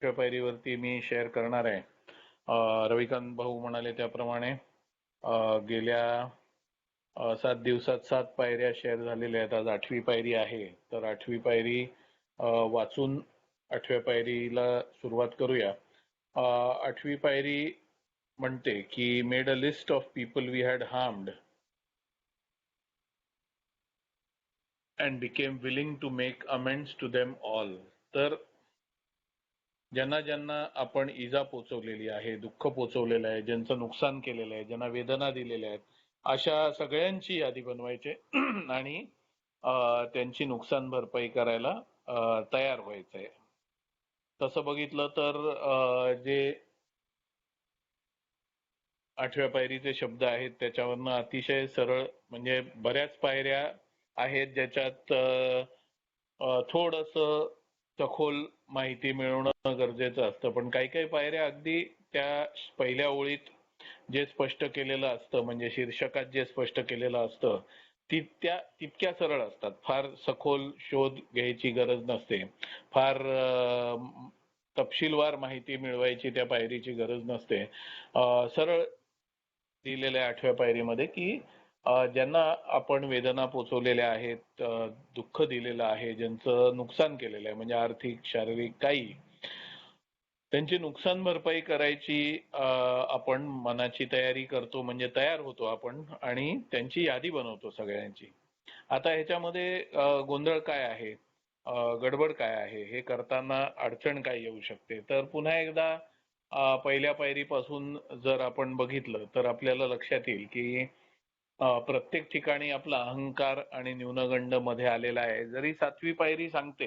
पायरीवरती मी share करणार आहे. रविकांत भाऊ म्हणाले त्याप्रमाणे गेल्या 7 दिवसात 7 पायऱ्या शेअर झालेल्या आहेत. आज 8वी पायरी आहे. तर 8वी पायरी वाचून 8व्या पायरीला सुरुवात करूया. 8वी पायरी म्हणते की made a list of people we had harmed and became willing to make amends to them all. तर ज्यांना ज्यांना आपण इजा पोचवलेली आहे, दुःख पोचवलेलं आहे, ज्यांचं नुकसान केलेलं आहे, ज्यांना वेदना दिलेल्या आहेत, अशा सगळ्यांची यादी बनवायची आणि त्यांची नुकसान भरपाई करायला तयार व्हायचंय. तसं बघितलं तर जे 8व्या पायरीचे शब्द आहेत त्याच्यावरनं अतिशय सरळ म्हणजे बऱ्याच पायऱ्या आहेत ज्याच्यात थोडंसं सखोल माहिती मिळवणं गरजेचं असतं. पण काही काही पायऱ्या अगदी त्या पहिल्या ओळीत जे स्पष्ट केलेलं असतं म्हणजे शीर्षकात जे स्पष्ट केलेलं असतं तितक्या सरळ असतात. फार सखोल शोध घ्यायची गरज नसते. फार तपशीलवार माहिती मिळवायची त्या पायरीची गरज नसते. सरळ दिलेल्या 8व्या पायरीमध्ये की ज्यांना आपण वेदना पोचवलेल्या आहेत, दुःख दिलेलं आहे, ज्यांचं नुकसान केलेलं आहे म्हणजे आर्थिक, शारीरिक काही, त्यांची नुकसान भरपाई करायची आपण मनाची तयारी करतो म्हणजे तयार होतो आपण आणि त्यांची यादी बनवतो सगळ्यांची. आता ह्याच्यामध्ये गोंधळ काय आहे, गडबड काय आहे, हे करताना अडचण काय येऊ शकते. तर पुन्हा एकदा पहिल्या पायरीपासून जर आपण बघितलं तर आपल्याला लक्षात येईल की प्रत्येक ठिकाणी आपला अहंकार आणि न्यूनगंड मध्ये आलेला आहे. जरी 7वी पायरी सांगते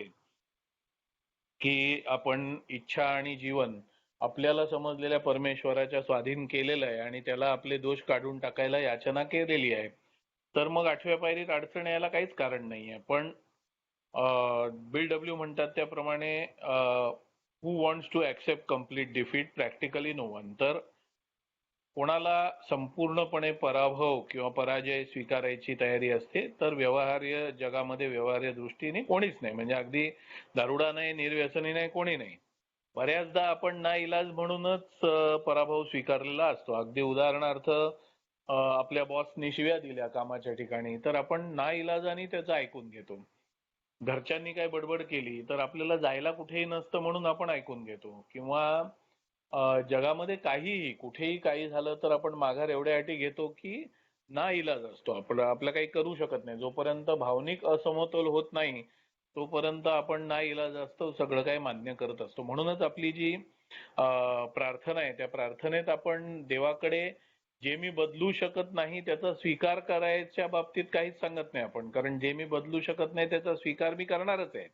की आपण इच्छा आणि जीवन आपल्याला समजलेल्या परमेश्वराच्या स्वाधीन केलेलं आहे आणि त्याला आपले दोष काढून टाकायला याचना केलेली आहे, तर मग 8व्या पायरीत अडचण यायला काहीच कारण नाहीये. पण बिल डब्ल्यू म्हणतात त्याप्रमाणे who wants to accept complete defeat, practically no one. तर कोणाला संपूर्णपणे पराभव किंवा पराजय स्वीकारायची तयारी असते तर व्यवहार्य जगामध्ये व्यवहार्य दृष्टीने कोणीच नाही. म्हणजे अगदी दारुडा नाही, निर्व्यसनी नाही, कोणी नाही. बऱ्याचदा आपण नाईलाज म्हणूनच पराभव स्वीकारलेला असतो. अगदी उदाहरणार्थ आपल्या बॉसनी शिव्या दिल्या कामाच्या ठिकाणी तर आपण नाईलाजाने त्याचं ऐकून घेतो. घरच्यांनी काय बडबड केली तर आपल्याला जायला कुठेही नसतं म्हणून आपण ऐकून घेतो. किंवा जगामध्ये काहीही कुठेही काही झालं तर आपण माघार एवढ्यासाठी घेतो की नाईलाज असतो. आपलं काही करू शकत नाही. जोपर्यंत भावनिक असमतोल होत नाही तोपर्यंत आपण नाईलाज असतो सगळं काही मान्य करत असतो. म्हणूनच आपली जी प्रार्थना आहे त्या प्रार्थनेत आपण देवाकडे जे मी बदलू शकत नाही त्याचा स्वीकार करायच्या बाबतीत काहीच सांगत नाही आपण. कारण जे मी बदलू शकत नाही त्याचा स्वीकार मी करणारच आहे.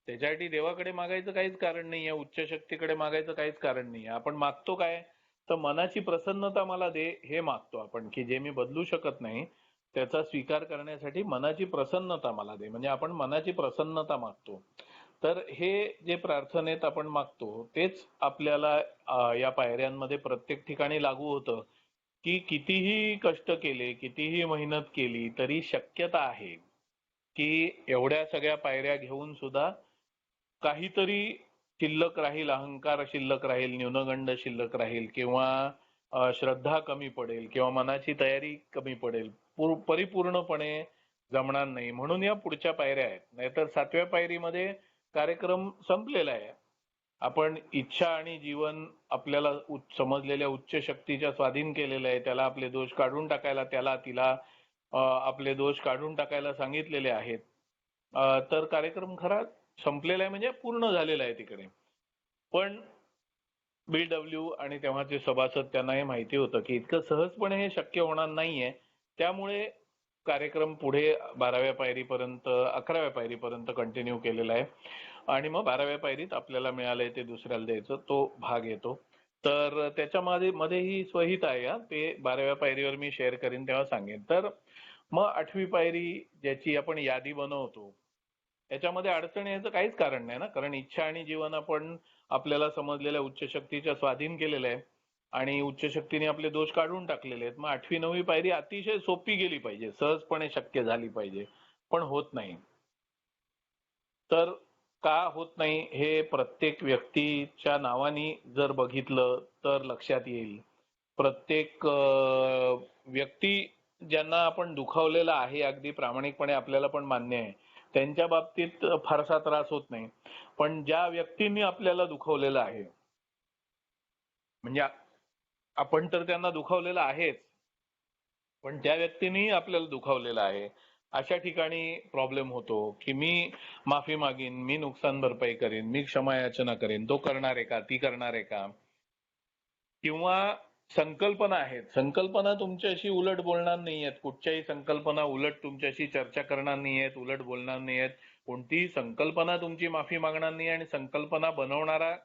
त्याच्यासाठी देवाकडे मागायचं काहीच कारण नाहीये, उच्च शक्तीकडे मागायचं काहीच कारण नाहीये. आपण मागतो काय तर मनाची प्रसन्नता मला दे हे मागतो आपण, की जे मी बदलू शकत नाही त्याचा स्वीकार करण्यासाठी मनाची प्रसन्नता मला दे. म्हणजे आपण मनाची प्रसन्नता मागतो. तर हे जे प्रार्थनेत आपण मागतो तेच आपल्याला या पायऱ्यांमध्ये प्रत्येक ठिकाणी लागू होतं की कितीही कष्ट केले, कितीही मेहनत केली तरी शक्यता आहे की एवढ्या सगळ्या पायऱ्या घेऊन सुद्धा काहीतरी शिल्लक राहील, अहंकार शिल्लक राहील, न्यूनगंड शिल्लक राहील किंवा श्रद्धा कमी पडेल किंवा मनाची तयारी कमी पडेल, परिपूर्णपणे जमणार नाही. म्हणून या पुढच्या पायऱ्या आहेत. नाहीतर 7व्या पायरीमध्ये कार्यक्रम संपलेला आहे. आपण इच्छा आणि जीवन आपल्याला समजलेल्या उच्च शक्तीच्या स्वाधीन केलेलं आहे. त्याला आपले दोष काढून टाकायला, त्याला तिला आपले दोष काढून टाकायला सांगितलेले आहेत. तर कार्यक्रम खरा संपलेला आहे म्हणजे पूर्ण झालेला आहे तिकडे. पण बिल डब्ल्यू आणि तेव्हाचे सभासद त्यांना हे माहिती होतं की इतकं सहजपणे हे शक्य होणार नाहीये. त्यामुळे कार्यक्रम पुढे 12व्या पायरीपर्यंत 11व्या पायरीपर्यंत कंटिन्यू केलेला आहे. आणि मग 12व्या पायरीत आपल्याला मिळालंय ते दुसऱ्याला द्यायचं तो भाग येतो. तर त्याच्यामध्ये ही स्वहित आहे. ते 12व्या पायरीवर मी शेअर करीन तेव्हा सांगेन. तर मग 8वी पायरी ज्याची आपण यादी बनवतो याच्यामध्ये अडचण यायचं काहीच कारण नाही ना. कारण इच्छा आणि जीवन आपण आपल्याला समजलेल्या उच्च शक्तीच्या स्वाधीन केलेलं आहे आणि उच्च शक्तीने आपले दोष काढून टाकलेले आहेत. मग 8वी 9वी पायरी अतिशय सोपी गेली पाहिजे, सहजपणे शक्य झाली पाहिजे, पण होत नाही. तर का होत नाही हे प्रत्येक व्यक्तीच्या नावाने जर बघितलं तर लक्षात येईल. प्रत्येक व्यक्ती ज्यांना आपण दुखावलेला आहे, अगदी प्रामाणिकपणे आपल्याला पण मान्य आहे, त्यांच्या बाबतीत फारसा त्रास होत नाही. पण ज्या व्यक्तींनी आपल्याला दुखावलेलं आहे, म्हणजे आपण तर त्यांना दुखावलेलं आहेच, पण त्या व्यक्तींनी आपल्याला दुखावलेलं आहे, अशा ठिकाणी प्रॉब्लेम होतो की मी माफी मागीन, मी नुकसान भरपाई करीन, मी क्षमायाचना करीन, तो करणार आहे का, ती करणार आहे का, किंवा संकल्पना आहेत, संकल्पना तुमच्याशी उलट बोलणार नाहीयेत, कुठच्याही संकल्पना उलट तुमच्याशी चर्चा करणार नाहीयेत, उलट बोलणार नाहीयेत, कोणतीही संकल्पना तुमची माफी मागणार नाही, आणि संकल्पना बनवणारा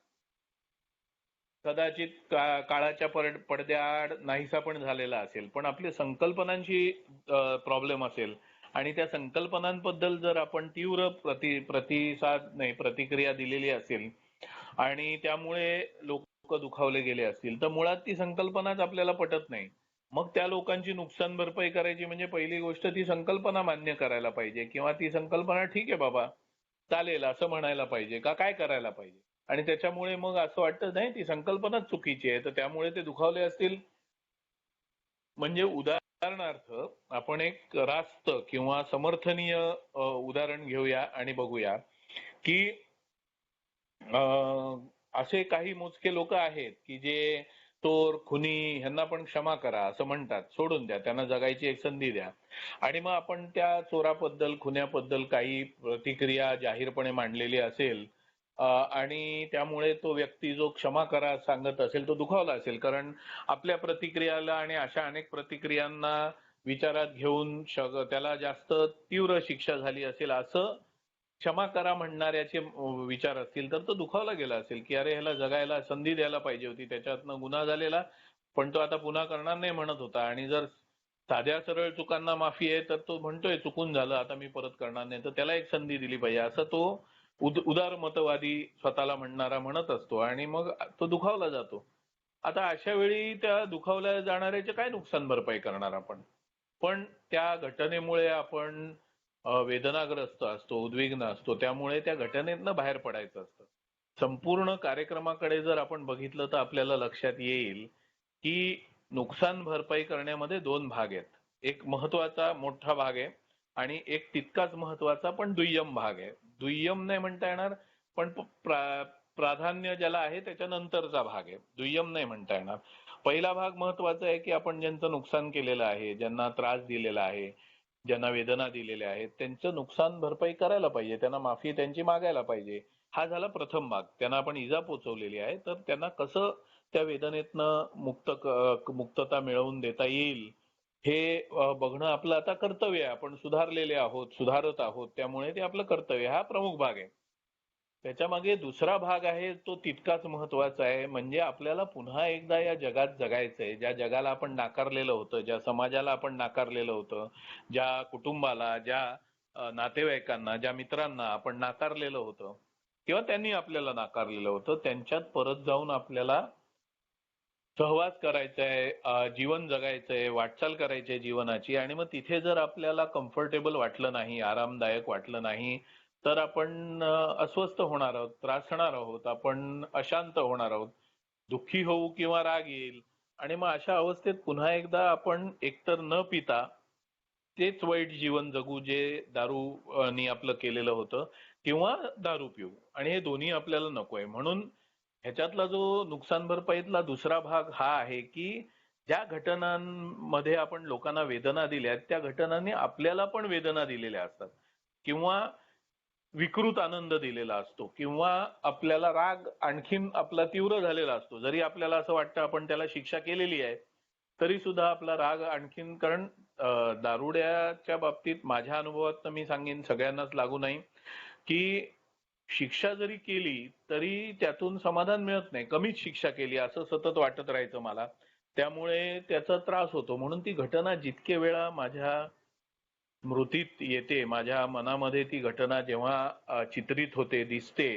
कदाचित काळाच्या पडद्याआड नाहीसा पण झालेला असेल, पण आपली संकल्पनांची प्रॉब्लेम असेल, आणि त्या संकल्पनांबद्दल जर आपण तीव्र प्रतिसाद नाही प्रतिक्रिया दिलेली असेल आणि त्यामुळे लोक दुखावले गेले असतील, तर मुळात ती संकल्पनाच आपल्याला पटत नाही. मग त्या लोकांची नुकसान भरपाई करायची म्हणजे पहिली गोष्ट ती संकल्पना मान्य करायला पाहिजे, किंवा ती संकल्पना ठीक आहे बाबा चालेल असं म्हणायला पाहिजे, का काय करायला पाहिजे. आणि त्याच्यामुळे मग असं वाटतं नाही ती संकल्पनाच चुकीची आहे, तर त्यामुळे ते दुखावले असतील. म्हणजे उदाहरणार्थ आपण एक रास्त किंवा समर्थनीय उदाहरण घेऊया आणि बघूया की असे काही मोजके लोक आहेत की जे चोर खुनी ह्यांना पण क्षमा करा असं म्हणतात, सोडून द्या, त्यांना जगायची एक संधी द्या. आणि मग आपण त्या चोराबद्दल खुन्याबद्दल काही प्रतिक्रिया जाहीरपणे मांडलेली असेल, आणि त्यामुळे तो व्यक्ती जो क्षमा करा सांगत असेल तो दुखावला असेल, कारण आपल्या प्रतिक्रियाला आणि अशा अनेक प्रतिक्रियांना विचारात घेऊन त्याला जास्त तीव्र शिक्षा झाली असेल असं क्षमा करा म्हणणाऱ्याचे विचार असतील, तर तो दुखावला गेला असेल की अरे ह्याला जगायला संधी द्यायला पाहिजे होती, त्याच्यातनं गुन्हा झालेला पण तो आता पुन्हा करणार नाही म्हणत होता. आणि जर साध्या सरळ चुकांना माफी आहे तर तो म्हणतोय चुकून झालं आता मी परत करणार नाही, तर त्याला एक संधी दिली पाहिजे असं तो उदारमतवादी स्वतःला म्हणणारा म्हणत असतो, आणि मग तो दुखावला जातो. आता अशा वेळी त्या दुखावल्या जाणाऱ्याचे काय नुकसान भरपाई करणार आपण. पण त्या घटनेमुळे आपण वेदनाग्रस्त असतो, उद्विग्न असतो, त्यामुळे त्या घटनेतनं बाहेर पडायचं असतं. संपूर्ण कार्यक्रमाकडे जर आपण बघितलं तर आपल्याला लक्षात येईल की नुकसान भरपाई करण्यामध्ये दोन भाग आहेत. एक महत्वाचा मोठा भाग आहे आणि एक तितकाच महत्वाचा पण दुय्यम भाग आहे. दुय्यम नाही म्हणता येणार, पण प्राधान्य ज्याला आहे त्याच्यानंतरचा भाग आहे, दुय्यम नाही म्हणता येणार. पहिला भाग महत्वाचा आहे की आपण ज्यांचं नुकसान केलेलं आहे, ज्यांना त्रास दिलेला आहे, ज्यांना वेदना दिलेल्या आहेत, त्यांचं नुकसान भरपाई करायला पाहिजे, त्यांना माफी त्यांची मागायला पाहिजे. हा झाला प्रथम भाग. त्यांना आपण इजा पोचवलेली आहे तर त्यांना कसं त्या वेदनेतनं मुक्तता मिळवून देता येईल हे बघणं आपलं आता कर्तव्य आहे. आपण सुधारलेले आहोत, सुधारत आहोत, त्यामुळे ते आपलं कर्तव्य, हा प्रमुख भाग आहे. त्याच्या मागे दुसरा भाग आहे तो तितकाच महत्वाचा आहे, म्हणजे आपल्याला पुन्हा एकदा या जगात जगायचंय. ज्या जगाला आपण नाकारलेलं होतं, ज्या समाजाला आपण नाकारलेलं होतं, ज्या कुटुंबाला, ज्या नातेवाईकांना, ज्या मित्रांना आपण नाकारलेलं होतं किंवा त्यांनी आपल्याला नाकारलेलं होतं, त्यांच्यात परत जाऊन आपल्याला सहवास करायचा आहे, जीवन जगायचंय, वाटचाल करायची आहे जीवनाची. आणि मग तिथे जर आपल्याला कम्फर्टेबल वाटलं नाही, आरामदायक वाटलं नाही, तर आपण अस्वस्थ होणार आहोत, त्रासणार आहोत, आपण अशांत होणार आहोत, दुःखी होऊ किंवा राग येईल. आणि मग अशा अवस्थेत पुन्हा एकदा आपण एकतर न पिता तेच वाईट जीवन जगू जे दारूनी आपलं केलेलं होतं, किंवा दारू पिऊ, आणि हे दोन्ही आपल्याला नकोय. म्हणून ह्याच्यातला जो नुकसान भरपाईतला दुसरा भाग हा आहे की ज्या घटनांमध्ये आपण लोकांना वेदना दिल्या त्या घटनांनी आपल्याला पण वेदना दिलेल्या असतात, किंवा विकृत आनंद दिलेला असतो, किंवा आपल्याला राग आणखीन आपला तीव्र झालेला असतो. जरी आपल्याला असं वाटतं आपण त्याला शिक्षा केलेली आहे तरी सुद्धा आपला राग आणखीन, कारण दारुड्याच्या बाबतीत माझ्या अनुभवात मी सांगेन, सगळ्यांनाच लागू नाही, की शिक्षा जरी केली तरी त्यातून समाधान मिळत नाही. कमीच शिक्षा केली असं सतत वाटत राहायचं मला, त्यामुळे त्याचा त्रास होतो. म्हणून ती घटना जितके वेळा माझ्या स्मृतीत येते, माझ्या मनामध्ये ती घटना जेव्हा चित्रित होते, दिसते,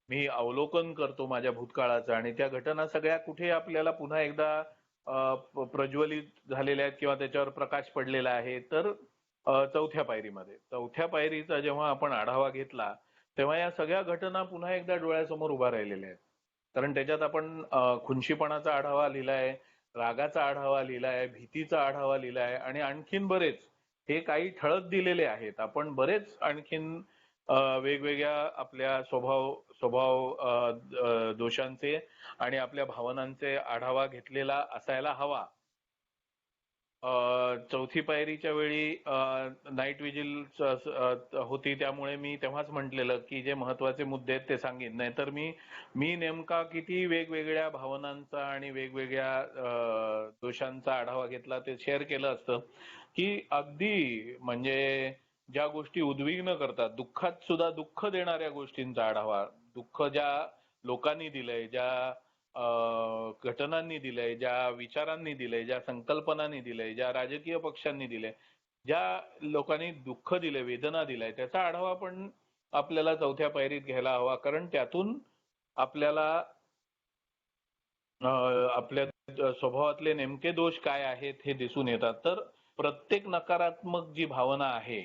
मी अवलोकन करतो माझ्या भूतकाळाचं, आणि त्या घटना सगळ्या कुठे आपल्याला पुन्हा एकदा प्रज्वलित झालेल्या आहेत किंवा त्याच्यावर प्रकाश पडलेला आहे, तर चौथ्या पायरीमध्ये. चौथ्या पायरीचा जेव्हा आपण आढावा घेतला तेव्हा या सगळ्या घटना पुन्हा एकदा डोळ्यासमोर उभ्या राहिलेल्या आहेत. कारण त्याच्यात आपण खुंशीपणाचा आढावा लिहिलाय, रागाचा आढावा लिहिलाय, भीतीचा आढावा लिहिलाय आणि आणखीन बरेच हे काही ठळक दिलेले आहेत. आपण बरेच आणखीन वेगवेगळ्या आपल्या स्वभाव स्वभाव दोषांचे आणि आपल्या भावनांचे आढावा घेतलेला असायला हवा. चौथी पायरीच्या वेळी नाईट विजिल होती, त्यामुळे मी तेव्हाच म्हटलेलं की जे महत्वाचे मुद्दे आहेत ते सांगेन. नाहीतर मी नेमका किती वेगवेगळ्या भावनांचा आणि वेगवेगळ्या दोषांचा आढावा घेतला ते शेअर केलं असतं की अगदी म्हणजे ज्या गोष्टी उद्विग्न करतात, दुःखात सुद्धा दुःख देणाऱ्या गोष्टींचा आढावा, दुःख ज्या लोकांनी दिलंय, ज्या घटनांनी दिलंय, ज्या विचारांनी दिलंय, ज्या संकल्पनांनी दिलंय, ज्या राजकीय पक्षांनी दिलंय, ज्या लोकांनी दुःख दिलंय, वेदना दिलाय, त्याचा आढावा पण आपल्याला चौथ्या पायरीत घ्यायला हवा. कारण त्यातून आपल्याला आपल्या स्वभावातले नेमके दोष काय आहेत हे दिसून येतात. तर प्रत्येक नकारात्मक जी भावना आहे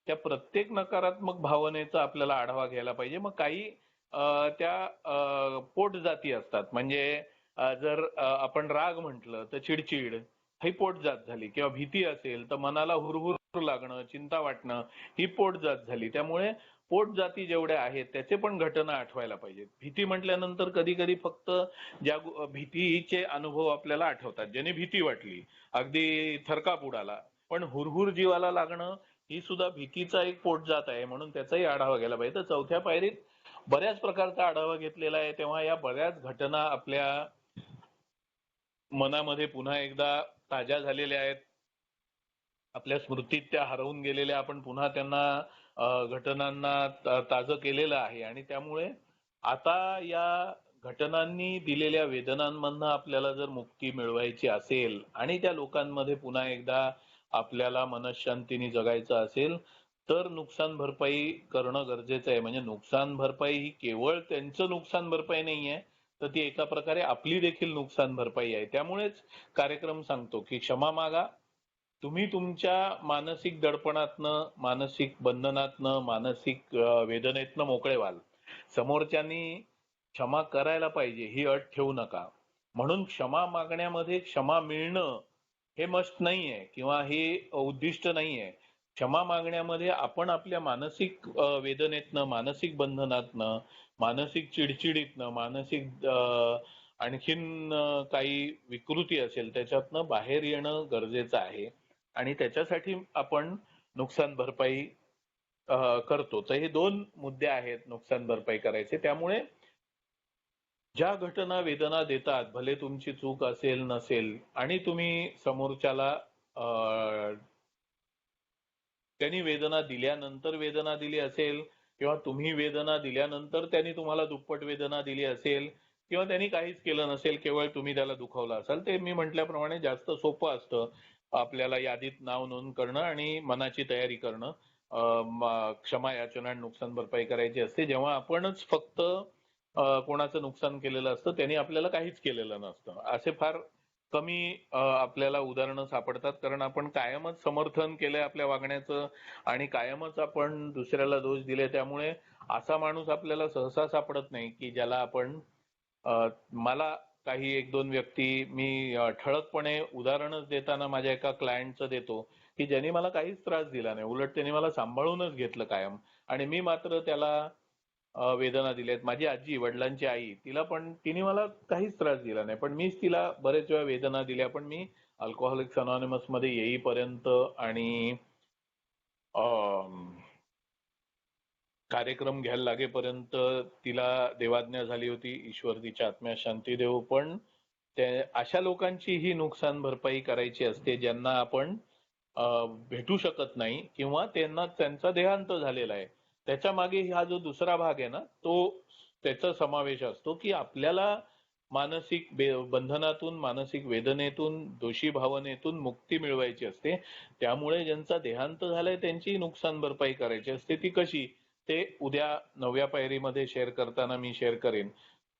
त्या प्रत्येक नकारात्मक भावनेचा आपल्याला आढावा घ्यायला पाहिजे. मग काही त्या पोटजाती असतात. म्हणजे जर आपण राग म्हटलं तर चिडचिड ही पोटजात झाली, किंवा भीती असेल तर मनाला हुरहुर लागणं, चिंता वाटणं ही पोटजात झाली. त्यामुळे पोटजाती जेवढ्या आहेत त्याचे पण घटना आठवायला पाहिजेत. भीती म्हटल्यानंतर कधी कधी फक्त ज्या भीतीचे अनुभव आपल्याला आठवतात, ज्याने भीती वाटली, अगदी थरकाप उडाला, पण हुरहुर जीवाला लागणं ही सुद्धा भीतीचा एक पोटजात आहे, म्हणून त्याचाही आढावा घ्यायला पाहिजे. तर चौथ्या पायरीत बऱ्याच प्रकारचा आढावा घेतलेला आहे. तेव्हा या बऱ्याच घटना आपल्या मनामध्ये पुन्हा एकदा ताज्या झालेल्या आहेत. आपल्या स्मृतीत त्या हरवून गेलेल्या आपण पुन्हा त्यांना घटनांना ताजं केलेलं आहे. आणि त्यामुळे आता या घटनांनी दिलेल्या वेदनांमधनं आपल्याला जर मुक्ती मिळवायची असेल आणि त्या लोकांमध्ये पुन्हा एकदा आपल्याला मनःशांतीने जगायचं असेल तर नुकसान भरपाई करणं गरजेचं आहे. म्हणजे नुकसान भरपाई ही केवळ त्यांचं नुकसान भरपाई नाहीये, तर ती एका प्रकारे आपली देखील नुकसान भरपाई आहे. त्यामुळेच कार्यक्रम सांगतो की क्षमा मागा. तुम्ही तुमच्या मानसिक दडपणातनं, मानसिक बंधनातनं, मानसिक वेदनेतनं मोकळे व्हाल. समोरच्यांनी क्षमा करायला पाहिजे ही अट ठेवू नका. म्हणून क्षमा मागण्यामध्ये क्षमा मिळणं हे मस्ट नाहीये किंवा हे उद्दिष्ट नाहीये. क्षमा मागण्यामध्ये आपण आपल्या मानसिक वेदनेतनं, मानसिक बंधनातनं, मानसिक चिडचिडीतनं, मानसिक आणखीन काही विकृती असेल त्याच्यातनं बाहेर येणं गरजेचं आहे. आणि त्याच्यासाठी आपण नुकसान भरपाई करतो. तर हे दोन मुद्दे आहेत नुकसान भरपाई करायचे. त्यामुळे ज्या घटना वेदना देतात, भले तुमची चूक असेल नसेल आणि तुम्ही समोरच्याला त्यांनी वेदना दिल्यानंतर वेदना दिली असेल किंवा तुम्ही वेदना दिल्यानंतर त्यांनी तुम्हाला दुप्पट वेदना दिली असेल किंवा त्यांनी काहीच केलं नसेल, केवळ तुम्ही त्याला दुखावलं असाल, ते मी म्हटल्याप्रमाणे जास्त सोपं असतं. आपल्याला यादीत नाव नोंद करणं आणि मनाची तयारी करणं, क्षमा याचना आणि नुकसान भरपाई करायची असते. जेव्हा आपणच फक्त कोणाचं नुकसान केलेलं असतं, त्यांनी आपल्याला काहीच केलेलं नसतं. असे फार कमी आपल्याला उदाहरणं सापडतात. कारण आपण कायमच समर्थन केलंय आपल्या वागण्याचं आणि कायमच आपण दुसऱ्याला दोष दिले. त्यामुळे असा माणूस आपल्याला सहसा सापडत नाही की ज्याला आपण मला काही एक दोन व्यक्ती मी ठळकपणे उदाहरणच देताना माझ्या एका क्लायंटचं देतो की ज्यांनी मला काहीच त्रास दिला नाही, उलट त्यांनी मला सांभाळूनच घेतलं कायम, आणि मी मात्र त्याला वेदना दिल्यात. माझी आजी, वडिलांची आई, तिने मला काहीच त्रास दिला नाही, पण मीच तिला बरेच वेळा वेदना दिल्या. पण मी अल्कोहोलिक्स अनॉनिमस मध्ये येईपर्यंत आणि कार्यक्रम घ्यायला लागेपर्यंत तिला देवाज्ञा झाली होती. ईश्वर तिच्या आत्म्यास शांती देवो. पण अशा लोकांची ही नुकसान भरपाई करायची असते ज्यांना आपण भेटू शकत नाही किंवा त्यांचा देहांत झालेला आहे. त्याच्या मागे हा जो दुसरा भाग आहे ना, तो त्याचा समावेश असतो की आपल्याला मानसिक बंधनातून, मानसिक वेदनेतून, दोषी भावनेतून मुक्ती मिळवायची असते. त्यामुळे ज्यांचा देहांत झालाय त्यांची नुकसान भरपाई करायची असते. ती कशी ते उद्या 9व्या पायरीमध्ये शेअर करताना मी शेअर करेन.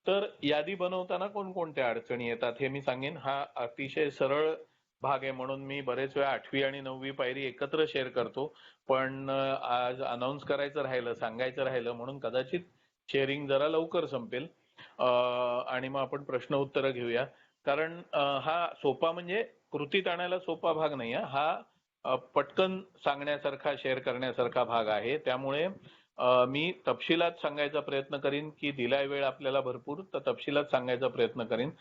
तर यादी बनवताना कोणकोणत्या अडचणी येतात हे मी सांगेन. हा अतिशय सरळ भाग आहे म्हणून मी बरेच वेळा 8वी आणि 9वी पायरी एकत्र शेअर करतो. पण आज अनाऊन्स करायचं राहिलं, सांगायचं राहिलं म्हणून कदाचित शेअरिंग जरा लवकर संपेल. आणि मग आपण प्रश्न उत्तरं घेऊया. कारण हा सोपा म्हणजे कृतीत आणायला सोपा भाग नाही हा. पटकन सांगण्यासारखा, शेअर करण्यासारखा भाग आहे. त्यामुळे मी तपशिलात सांगायचा प्रयत्न करीन, की दिलाय वेळ आपल्याला भरपूर, तर तपशिलात सांगायचा प्रयत्न करीन.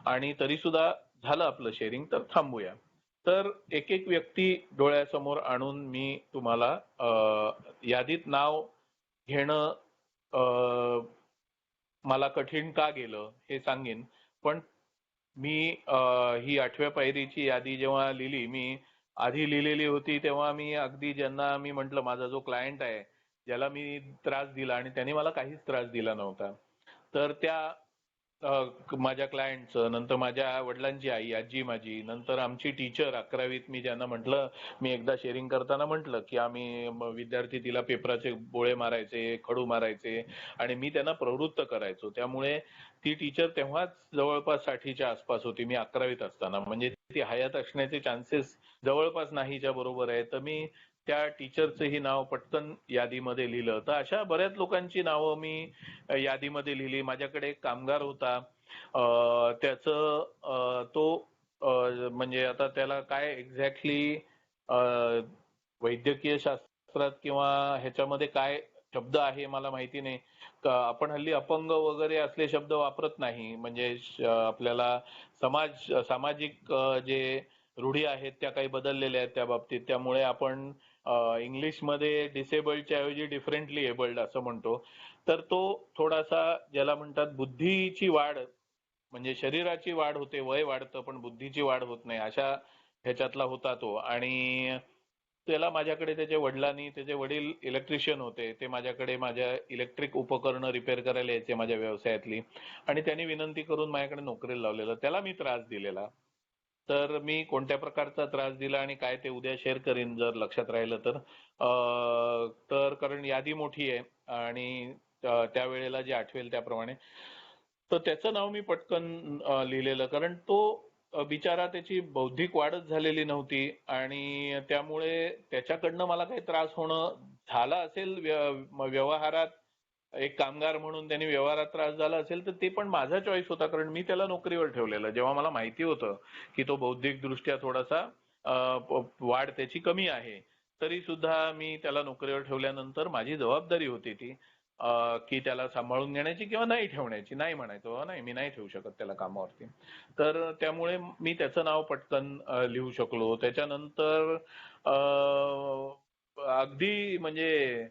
आणि तरी सुद्धा झालं आपलं शेअरिंग तर थांबूया. तर एक एक व्यक्ती डोळ्यासमोर आणून मी तुम्हाला यादीत नाव घेणं मला कठीण का गेलं हे सांगेन. पण मी ही 8व्या पायरीची यादी जेव्हा लिहिली, मी आधी लिहिलेली होती तेव्हा मी अगदी ज्यांना मी म्हटलं माझा जो क्लायंट आहे, ज्याला मी त्रास दिला आणि त्यांनी मला काहीच त्रास दिला नव्हता, तर त्या माझ्या क्लायंटचं, नंतर माझ्या वडिलांची आई, आजी माझी, नंतर आमची टीचर 11वीत मी ज्यांना म्हटलं, मी एकदा शेअरिंग करताना म्हटलं की आम्ही विद्यार्थी तिला पेपराचे बोळे मारायचे, खडू मारायचे आणि मी त्यांना प्रवृत्त करायचो. त्यामुळे ती टीचर तेव्हाच जवळपास 60च्या आसपास होती, मी 11वीत असताना. म्हणजे ती हयात असण्याचे चान्सेस जवळपास नाहीच्या बरोबर आहे. तर मी त्या टीचरचंही नाव पटकन यादीमध्ये लिहिलं. तर अशा बऱ्याच लोकांची नावं मी यादीमध्ये लिहिली. माझ्याकडे एक कामगार होता, त्याचं तो म्हणजे आता त्याला काय एक्झॅक्टली वैद्यकीय शास्त्रात किंवा ह्याच्यामध्ये काय शब्द आहे मला माहिती नाही. आपण हल्ली अपंग वगैरे असले शब्द वापरत नाही. म्हणजे आपल्याला सामाजिक जे रूढी आहेत त्या काही बदललेल्या आहेत त्या बाबतीत. त्यामुळे आपण इंग्लिशमध्ये डिसेबल्डच्या ऐवजी डिफरंटली एबल्ड असं म्हणतो. तर तो थोडासा ज्याला म्हणतात बुद्धीची वाढ, म्हणजे शरीराची वाढ होते, वय वाढतं पण बुद्धीची वाढ होत नाही, अशा ह्याच्यातला होता तो. आणि त्याला माझ्याकडे त्याचे वडील इलेक्ट्रिशियन होते, ते माझ्याकडे माझ्या इलेक्ट्रिक उपकरणं रिपेअर करायला यायचे माझ्या व्यवसायातली. आणि त्यांनी विनंती करून माझ्याकडे नोकरीला लावलेलं. त्याला मी त्रास दिलेला. तर मी कोणत्या प्रकारचा त्रास दिला आणि काय ते उद्या शेअर करीन जर लक्षात राहिलं तर. तर कारण यादी मोठी आहे आणि त्यावेळेला जे आठवेल त्याप्रमाणे. तर त्याचं नाव मी पटकन लिहिलेलं, कारण तो बिचारा, त्याची बौद्धिक वाढच झालेली नव्हती आणि त्यामुळे त्याच्याकडनं मला काही त्रास होणं झाला असेल व्यवहारात. एक कामगार म्हणून त्यांनी व्यवहारात त्रास झाला असेल तर ते पण माझा चॉईस होता, कारण मी त्याला नोकरीवर ठेवलेलं. जेव्हा मला माहिती होतं की तो बौद्धिक दृष्ट्या थोडासा वाढ त्याची कमी आहे, तरी सुद्धा मी त्याला नोकरीवर ठेवल्यानंतर माझी जबाबदारी होती ती की त्याला सांभाळून घेण्याची किंवा नाही ठेवण्याची. नाही म्हणायचो, नाही मी नाही ठेवू शकत त्याला कामावरती. तर त्यामुळे मी त्याचं नाव पटकन लिहू शकलो. त्याच्यानंतर अगदी म्हणजे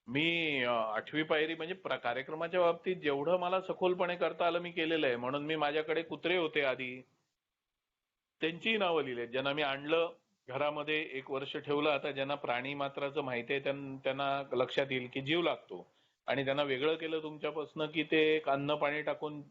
मी 8वी पायरी म्हणजे कार्यक्रमाच्या बाबतीत जेवढं मला सखोलपणे करता आलं मी केलेलं आहे. म्हणून मी माझ्याकडे कुत्रे होते आधी, त्यांचीही नावं लिहिली, ज्यांना मी आणलं घरामध्ये 1 वर्ष ठेवलं. आता ज्यांना प्राणी मात्राचं माहिती आहे त्यांना लक्षात येईल की जीव लागतो आणि त्यांना वेगळं केलं तुमच्यापासून की ते अन्न पाणी टाकून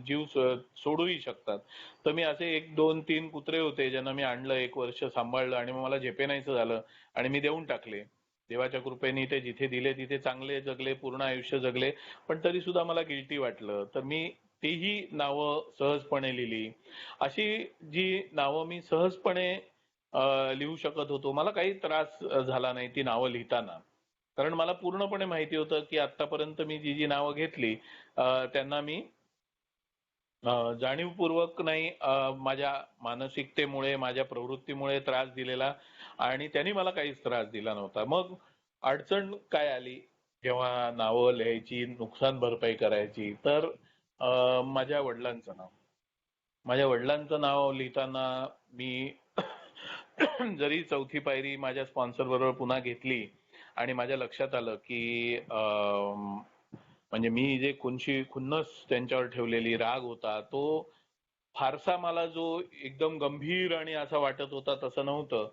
जीव सोडूही शकतात. तर मी असे 1, 2, 3 कुत्रे होते ज्यांना मी आणलं, 1 वर्ष सांभाळलं आणि मग मला झेपेनायचं झालं आणि मी देऊन टाकले. देवाच्या कृपेने ते जिथे दिले तिथे चांगले जगले, पूर्ण आयुष्य जगले. पण तरी सुद्धा मला गिल्टी वाटलं, तर मी तीही नावं सहजपणे लिहिली. अशी जी नावं मी सहजपणे लिहू शकत होतो, मला काही त्रास झाला नाही ती नावं लिहिताना. कारण मला पूर्णपणे माहिती होतं की आतापर्यंत मी जी जी नावं घेतली त्यांना मी जाणीवपूर्वक नाही, माझ्या मानसिकतेमुळे, माझ्या प्रवृत्तीमुळे त्रास दिलेला आणि त्यांनी मला काहीच त्रास दिला नव्हता. मग अडचण काय आली जेव्हा नावं लिहायची, नुकसान भरपाई करायची, तर माझ्या वडिलांचं नाव लिहिताना मी जरी 4थी पायरी माझ्या स्पॉन्सर बरोबर पुन्हा घेतली आणि माझ्या लक्षात आलं की म्हणजे मी जे खुन्नस त्यांच्यावर ठेवलेली, राग होता, तो फारसा मला जो एकदम गंभीर आणि असा वाटत होता तसं नव्हतं.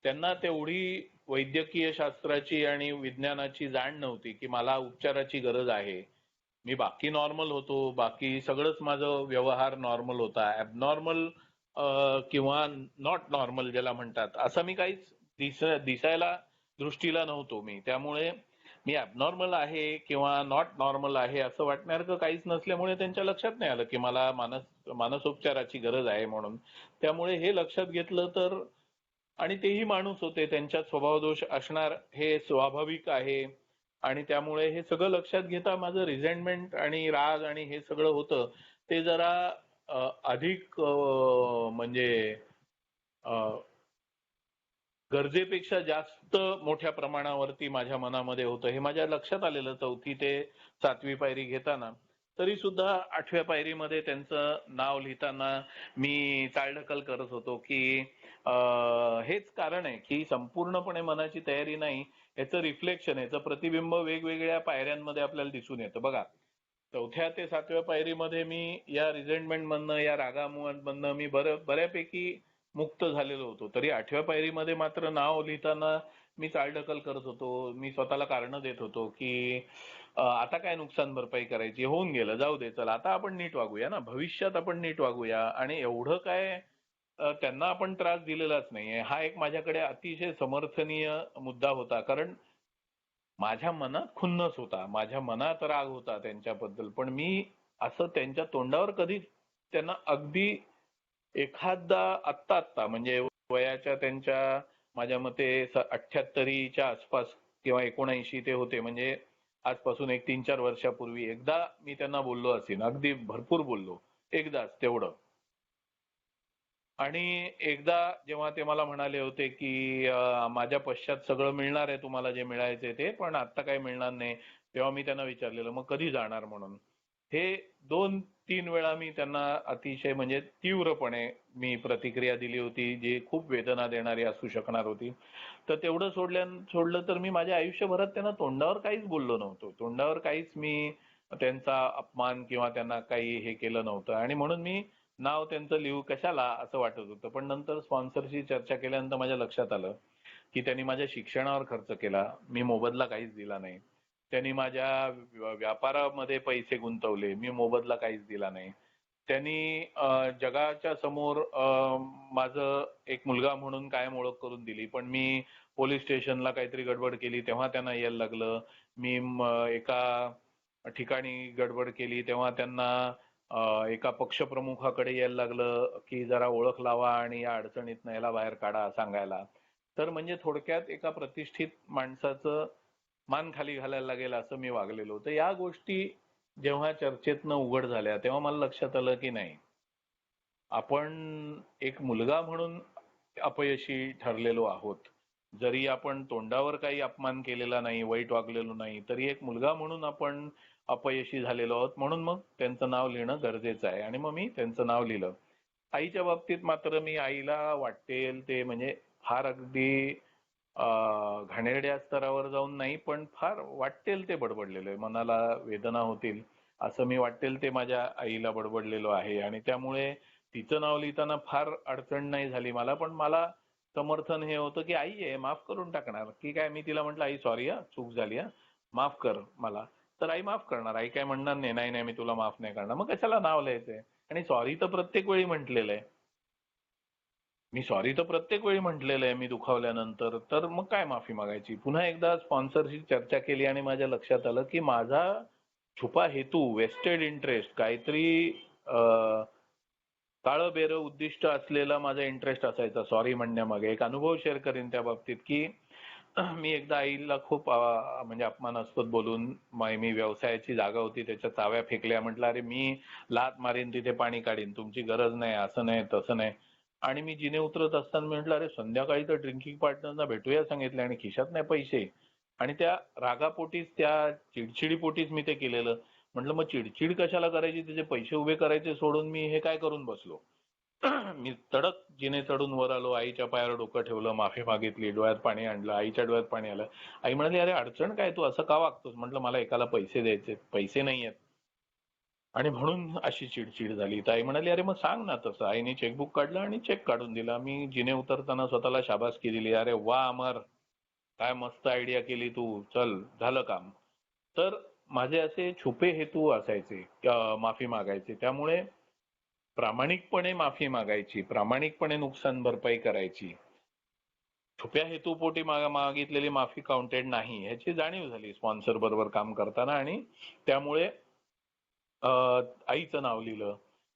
त्यांना तेवढी वैद्यकीय शास्त्राची आणि विज्ञानाची जाण नव्हती की मला उपचाराची गरज आहे. मी बाकी नॉर्मल होतो, बाकी सगळंच माझं व्यवहार नॉर्मल होता. ॲबनॉर्मल किंवा नॉट नॉर्मल ज्याला म्हणतात, असं मी काहीच दिसायला दृष्टीला नव्हतो मी. त्यामुळे मी ॲबनॉर्मल आहे किंवा नॉट नॉर्मल आहे असं वाटण्यासारखं काहीच नसल्यामुळे त्यांच्या लक्षात नाही आलं की मला मानसोपचाराची गरज आहे म्हणून. त्यामुळे हे लक्षात घेतलं तर, आणि तेही माणूस होते, त्यांच्यात स्वभावदोष असणार हे स्वाभाविक आहे. आणि त्यामुळे हे सगळं लक्षात घेता माझं रिझेंटमेंट आणि राग आणि हे सगळं होतं ते जरा अधिक म्हणजे गरजेपेक्षा जास्त मोठ्या प्रमाणावरती माझ्या मनामध्ये होतं हे माझ्या लक्षात आलेलं 4थी ते 7वी पायरी घेताना. तरी सुद्धा 8व्या पायरीमध्ये त्यांचं नाव लिहिताना मी चालढकल करत होतो की हेच कारण आहे की संपूर्णपणे मनाची तयारी नाही, याचं रिफ्लेक्शन, याचं प्रतिबिंब वेगवेगळ्या पायऱ्यांमध्ये आपल्याला दिसून येतं. बघा, 4थ्या ते 7व्या पायरीमध्ये मी या रिझेंटमेंट मधनं, या रागामधनं मी बऱ्यापैकी मुक्त झालेलो होतो. तरी 8व्या पायरीमध्ये मात्र नाव लिहिताना मी चालढकल करत होतो. मी स्वतःला कारणं देत होतो की आता काय नुकसान भरपाई करायची, होऊन गेलं, जाऊ दे, चला आता आपण नीट वागूया ना, भविष्यात आपण नीट वागूया. आणि एवढं काय त्यांना आपण त्रास दिलेलाच नाहीये. हा एक माझ्याकडे अतिशय समर्थनीय मुद्दा होता. कारण माझ्या मनात खुन्नस होता, माझ्या मनात राग होता त्यांच्याबद्दल. पण मी असं त्यांच्या तोंडावर कधीच त्यांना अगदी एखादा आत्ता म्हणजे वयाच्या त्यांच्या माझ्या मते 78च्या आसपास किंवा 79 ते होते, म्हणजे आजपासून एक 3-4 वर्षापूर्वी एकदा मी त्यांना बोललो असेन, अगदी भरपूर बोललो, एकदाच तेवढं. आणि एकदा जेव्हा ते मला म्हणाले होते की माझ्या पश्चात सगळं मिळणार आहे तुम्हाला जे मिळायचे ते, पण आता काही मिळणार नाही, तेव्हा मी त्यांना विचारलेलं मग कधी जाणार म्हणून. हे 2-3 वेळा मी त्यांना अतिशय म्हणजे तीव्रपणे मी प्रतिक्रिया दिली होती, जी खूप वेदना देणारी असू शकणार होती. तर तेवढं सोडलं तर मी माझ्या आयुष्यभरात त्यांना तोंडावर काहीच बोललो नव्हतो. तोंडावर काहीच मी त्यांचा अपमान किंवा त्यांना काही हे केलं नव्हतं. आणि म्हणून मी नाव त्यांचं लिहू कशाला असं वाटत होतं. पण नंतर स्पॉन्सरशी चर्चा केल्यानंतर माझ्या लक्षात आलं की त्यांनी माझ्या शिक्षणावर खर्च केला, मी मोबदला काहीच दिला नाही. त्यांनी माझ्या व्यापारामध्ये पैसे गुंतवले, मी मोबदला काहीच दिला नाही. त्यांनी जगाच्या समोर माझं एक मुलगा म्हणून कायम ओळख करून दिली, पण मी पोलीस स्टेशनला काहीतरी गडबड केली तेव्हा त्यांना यायला लागलं. मी एका ठिकाणी गडबड केली तेव्हा त्यांना एका पक्षप्रमुखाकडे यायला लागलं की जरा ओळख लावा आणि या अडचणीतनं याला बाहेर काढा सांगायला. तर म्हणजे थोडक्यात एका प्रतिष्ठित माणसाचं मान खाली घालायला लागेल असं मी वागलेलो. तर या गोष्टी जेव्हा चर्चेतनं उघड झाल्या तेव्हा मला लक्षात आलं की नाही, आपण एक मुलगा म्हणून अपयशी ठरलेलो आहोत. जरी आपण तोंडावर काही अपमान केलेला नाही, वाईट वागलेलो नाही, तरी एक मुलगा म्हणून आपण अपयशी झालेलो आहोत. म्हणून मग त्यांचं नाव लिहिणं गरजेचं आहे. आणि मग मी त्यांचं नाव लिहिलं. आईच्या बाबतीत मात्र मी आईला वाटेल ते म्हणजे फार अगदी घाणेरड्या स्तरावर जाऊन नाही, पण फार वाटेल ते बडबडलेलो आहे. मनाला वेदना होतील असं मी वाटेल ते माझ्या आईला बडबडलेलो आहे. आणि त्यामुळे तिचं नाव लिहिताना फार अडचण नाही झाली मला. पण मला समर्थन हे होतं की आई आहे, माफ करून टाकणार की काय. मी तिला म्हटलं आई सॉरी हा, चूक झाली हा, माफ कर मला. तर आई माफ करणार, आई काय म्हणणार नाही, नाही नाही मी तुला माफ नाही करणार. मग कशाला नाव लिहायचंय. आणि सॉरी तर प्रत्येक वेळी म्हटलेलं आहे, मी सॉरी तर प्रत्येक वेळी म्हटलेलं आहे मी दुखावल्यानंतर. तर मग काय माफी मागायची. पुन्हा एकदा स्पॉन्सरशी चर्चा केली आणि माझ्या लक्षात आलं की माझा छुपा हेतू, वेस्टेड इंटरेस्ट, काहीतरी काळं बेरं उद्दिष्ट असलेला माझा इंटरेस्ट असायचा सॉरी म्हणण्यामागे. एक अनुभव शेअर करेन त्या बाबतीत की मी एकदा आईला खूप म्हणजे अपमानास्पद बोलून, मी व्यवसायाची जागा होती त्याच्या चाव्या फेकल्या. म्हटलं अरे मी लात मारीन तिथे पाणी काढीन, तुमची गरज नाही, असं नाही तसं नाही. आणि मी जिने उतरत असताना म्हटलं अरे संध्याकाळी तर ड्रिंकिंग पार्टनरना भेटूया सांगितलं आणि खिशात नाही पैसे. आणि त्या रागापोटीच, त्या चिडचिडीपोटीच मी ते केलेलं. म्हटलं मग चिडचिड कशाला करायची, त्याचे पैसे उभे करायचे सोडून मी हे काय करून बसलो. मी तडक जिने चढून वर आलो, आईच्या पायावर डोकं ठेवलं, माफी मागितली, डोळ्यात पाणी आणलं, आईच्या डोळ्यात पाणी आलं. आई म्हणाली अरे अडचण काय, तू असं का वागतोस. म्हटलं मला एकाला पैसे द्यायचे, पैसे नाहीयेत आणि म्हणून अशी चिडचिड झाली. तर आई म्हणाली अरे मग सांग ना तसं. आईने चेकबुक काढलं आणि चेक काढून दिला. मी जिने उतरताना स्वतःला शाबासकी दिली, अरे वा अमर, काय मस्त आयडिया केली तू, चल झालं काम. तर माझे असे छुपे हेतू असायचे माफी मागायचे. त्यामुळे प्रामाणिकपणे माफी मागायची, प्रामाणिकपणे नुकसान भरपाई करायची. छुप्या हेतूपोटी मागितलेली माफी काउंटेड नाही ह्याची जाणीव झाली स्पॉन्सर बरोबर काम करताना. आणि त्यामुळे आईचं नाव लिहिलं.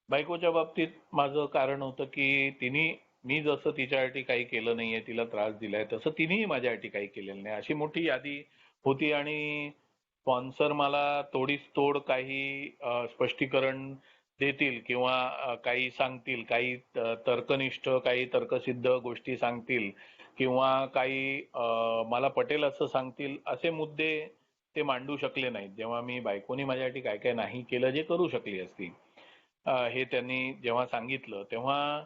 बायकोच्या बाबतीत माझं कारण होतं की मी जसं तिच्यासाठी काही केलं नाहीये, तिला त्रास दिलाय, तसं तिनेही माझ्यासाठी काही केलेलं नाही, अशी मोठी यादी होती. आणि स्पॉन्सर मला तोडीस तोड काही स्पष्टीकरण देतील किंवा काही सांगतील, काही तर्कनिष्ठ काही तर्कसिद्ध गोष्टी सांगतील किंवा काही मला पटेल असं सांगतील असे मुद्दे ते मांडू शकले नाहीत. जेव्हा मी बायकोनी माझ्यासाठी काय काय नाही केलं जे करू शकली असती हे त्यांनी जेव्हा सांगितलं तेव्हा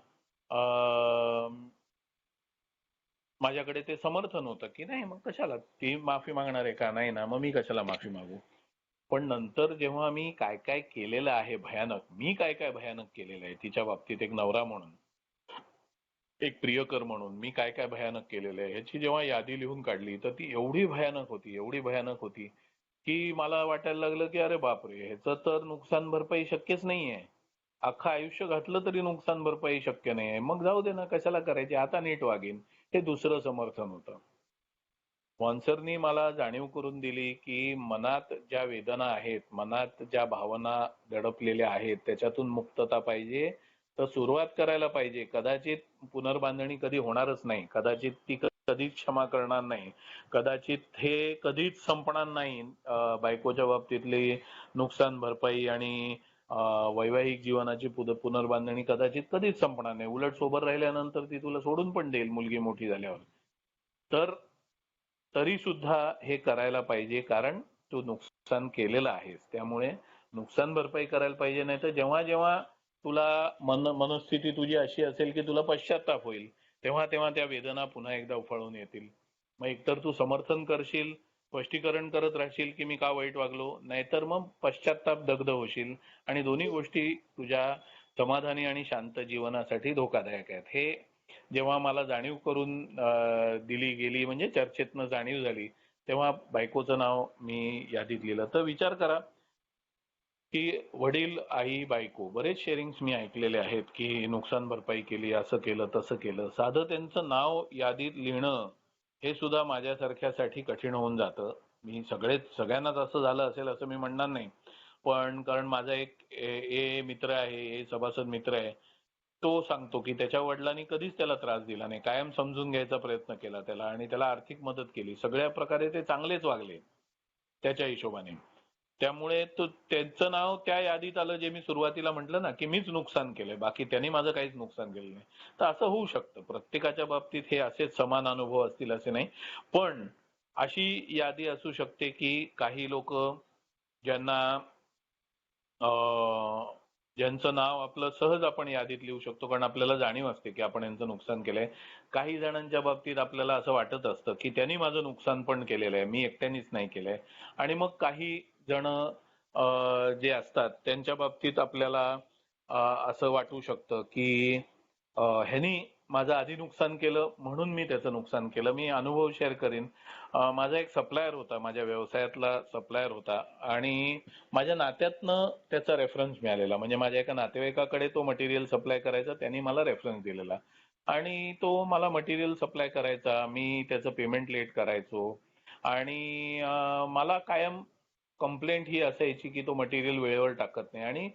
माझ्याकडे ते समर्थन होतं की नाही मग कशाला ती माफी मागणार आहे का, नाही ना मग मी कशाला माफी मागू. पण नंतर जेव्हा मी काय काय केलेलं आहे भयानक, मी काय काय भयानक केलेलं आहे तिच्या बाबतीत एक नवरा म्हणून, एक प्रियकर म्हणून मी काय काय भयानक केलेलं आहे ह्याची जेव्हा यादी लिहून काढली तर ती एवढी भयानक होती, एवढी भयानक होती की मला वाटायला लागलं की अरे बापरे, ह्याचं तर नुकसान भरपाई शक्यच नाहीये. अख्खं आयुष्य घातलं तरी नुकसान भरपाई शक्य नाहीये, मग जाऊ दे ना, कशाला करायची, आता नीट वागेन. हे दुसरं समर्थन होतं. स्पॉन्सरनी मला जाणीव करून दिली की मनात ज्या वेदना आहेत, मनात ज्या भावना दडपलेल्या आहेत त्याच्यातून मुक्तता पाहिजे, तर सुरुवात करायला पाहिजे. कदाचित पुनर्बांधणी कधी होणारच नाही, कदाचित ती कधीच क्षमा करणार नाही, कदाचित हे कधीच संपणार नाही. बायकोच्या बाबतीतली नुकसान भरपाई आणि वैवाहिक जीवनाची पुनर्बांधणी कदाचित कधीच संपणार नाही. उलट सोबत राहिल्यानंतर ती तुला सोडून पण देईल मुलगी मोठी झाल्यावर. तर तरी सुद्धा हे करायला पाहिजे, कारण तू नुकसान केलेलं आहेस, त्यामुळे नुकसान भरपाई करायला पाहिजे. नाही तर जेव्हा जेव्हा तुला मनस्थिती तुझी अशी असेल की तुला पश्चाताप होईल, तेव्हा तेव्हा त्या वेदना पुन्हा एकदा उफाळून येतील. मग एकतर तू समर्थन करशील, स्पष्टीकरण करत राहशील की मी का वाईट वागलो, नाहीतर मग पश्चाताप दग्ध होशील. आणि दोन्ही गोष्टी तुझ्या समाधानी आणि शांत जीवनासाठी धोकादायक आहेत. हे जेव्हा मला जाणीव करून दिली गेली, म्हणजे चर्चेतनं जाणीव झाली, तेव्हा बायकोचं नाव मी यादीत लिहिलं. तर विचार करा की वडील, आई, बायको, बरेच शेअरिंग्स मी ऐकलेले आहेत की नुकसान भरपाई केली, असं केलं तसं केलं. साधं त्यांचं नाव यादीत लिहिणं हे सुद्धा माझ्यासारख्यासाठी कठीण होऊन जातं. मी सगळ्यांनाच असं झालं असेल असं मी म्हणणार नाही, पण कारण माझा एक मित्र आहे, सभासद मित्र आहे, तो सांगतो की त्याच्या वडिलांनी कधीच त्याला त्रास दिला नाही, कायम समजून घ्यायचा प्रयत्न केला त्याला आणि त्याला आर्थिक मदत केली, सगळ्या प्रकारे ते चांगलेच वागले त्याच्या हिशोबाने. त्यामुळे त्यांचं नाव त्या यादीत आलं, जे मी सुरुवातीला म्हटलं ना की मीच नुकसान केलंय, बाकी त्यांनी माझं काहीच नुकसान केलं नाही. तर असं होऊ शकतं, प्रत्येकाच्या बाबतीत हे असेच समान अनुभव असतील असे नाही. पण अशी यादी असू शकते की काही लोक ज्यांना ज्यांचं नाव आपलं सहज आपण यादीत लिहू शकतो, कारण आपल्याला जाणीव असते की आपण यांचं नुकसान केलंय. काही जणांच्या बाबतीत आपल्याला असं वाटत असतं की त्यांनी माझं नुकसान पण केलेलं आहे, मी एकट्यानेच नाही केलंय. आणि मग काही जण जे असतात त्यांच्या बाबतीत आपल्याला असं वाटू शकतं की ह्यांनी माझं आधी नुकसान केलं म्हणून मी त्याचं नुकसान केलं. मी अनुभव शेअर करीन. माझा एक सप्लायर होता, माझ्या व्यवसायातला सप्लायर होता, आणि माझ्या नात्यातनं त्याचा रेफरन्स मिळालेला. म्हणजे माझ्या एका नातेवाईकाकडे तो मटेरियल सप्लाय करायचा, त्यांनी मला रेफरन्स दिलेला आणि तो मला मटेरियल सप्लाय करायचा. मी त्याचं पेमेंट लेट करायचो आणि मला कायम कंप्लेंट ही असायची की तो मटेरियल वेळेवर टाकत नाही आणि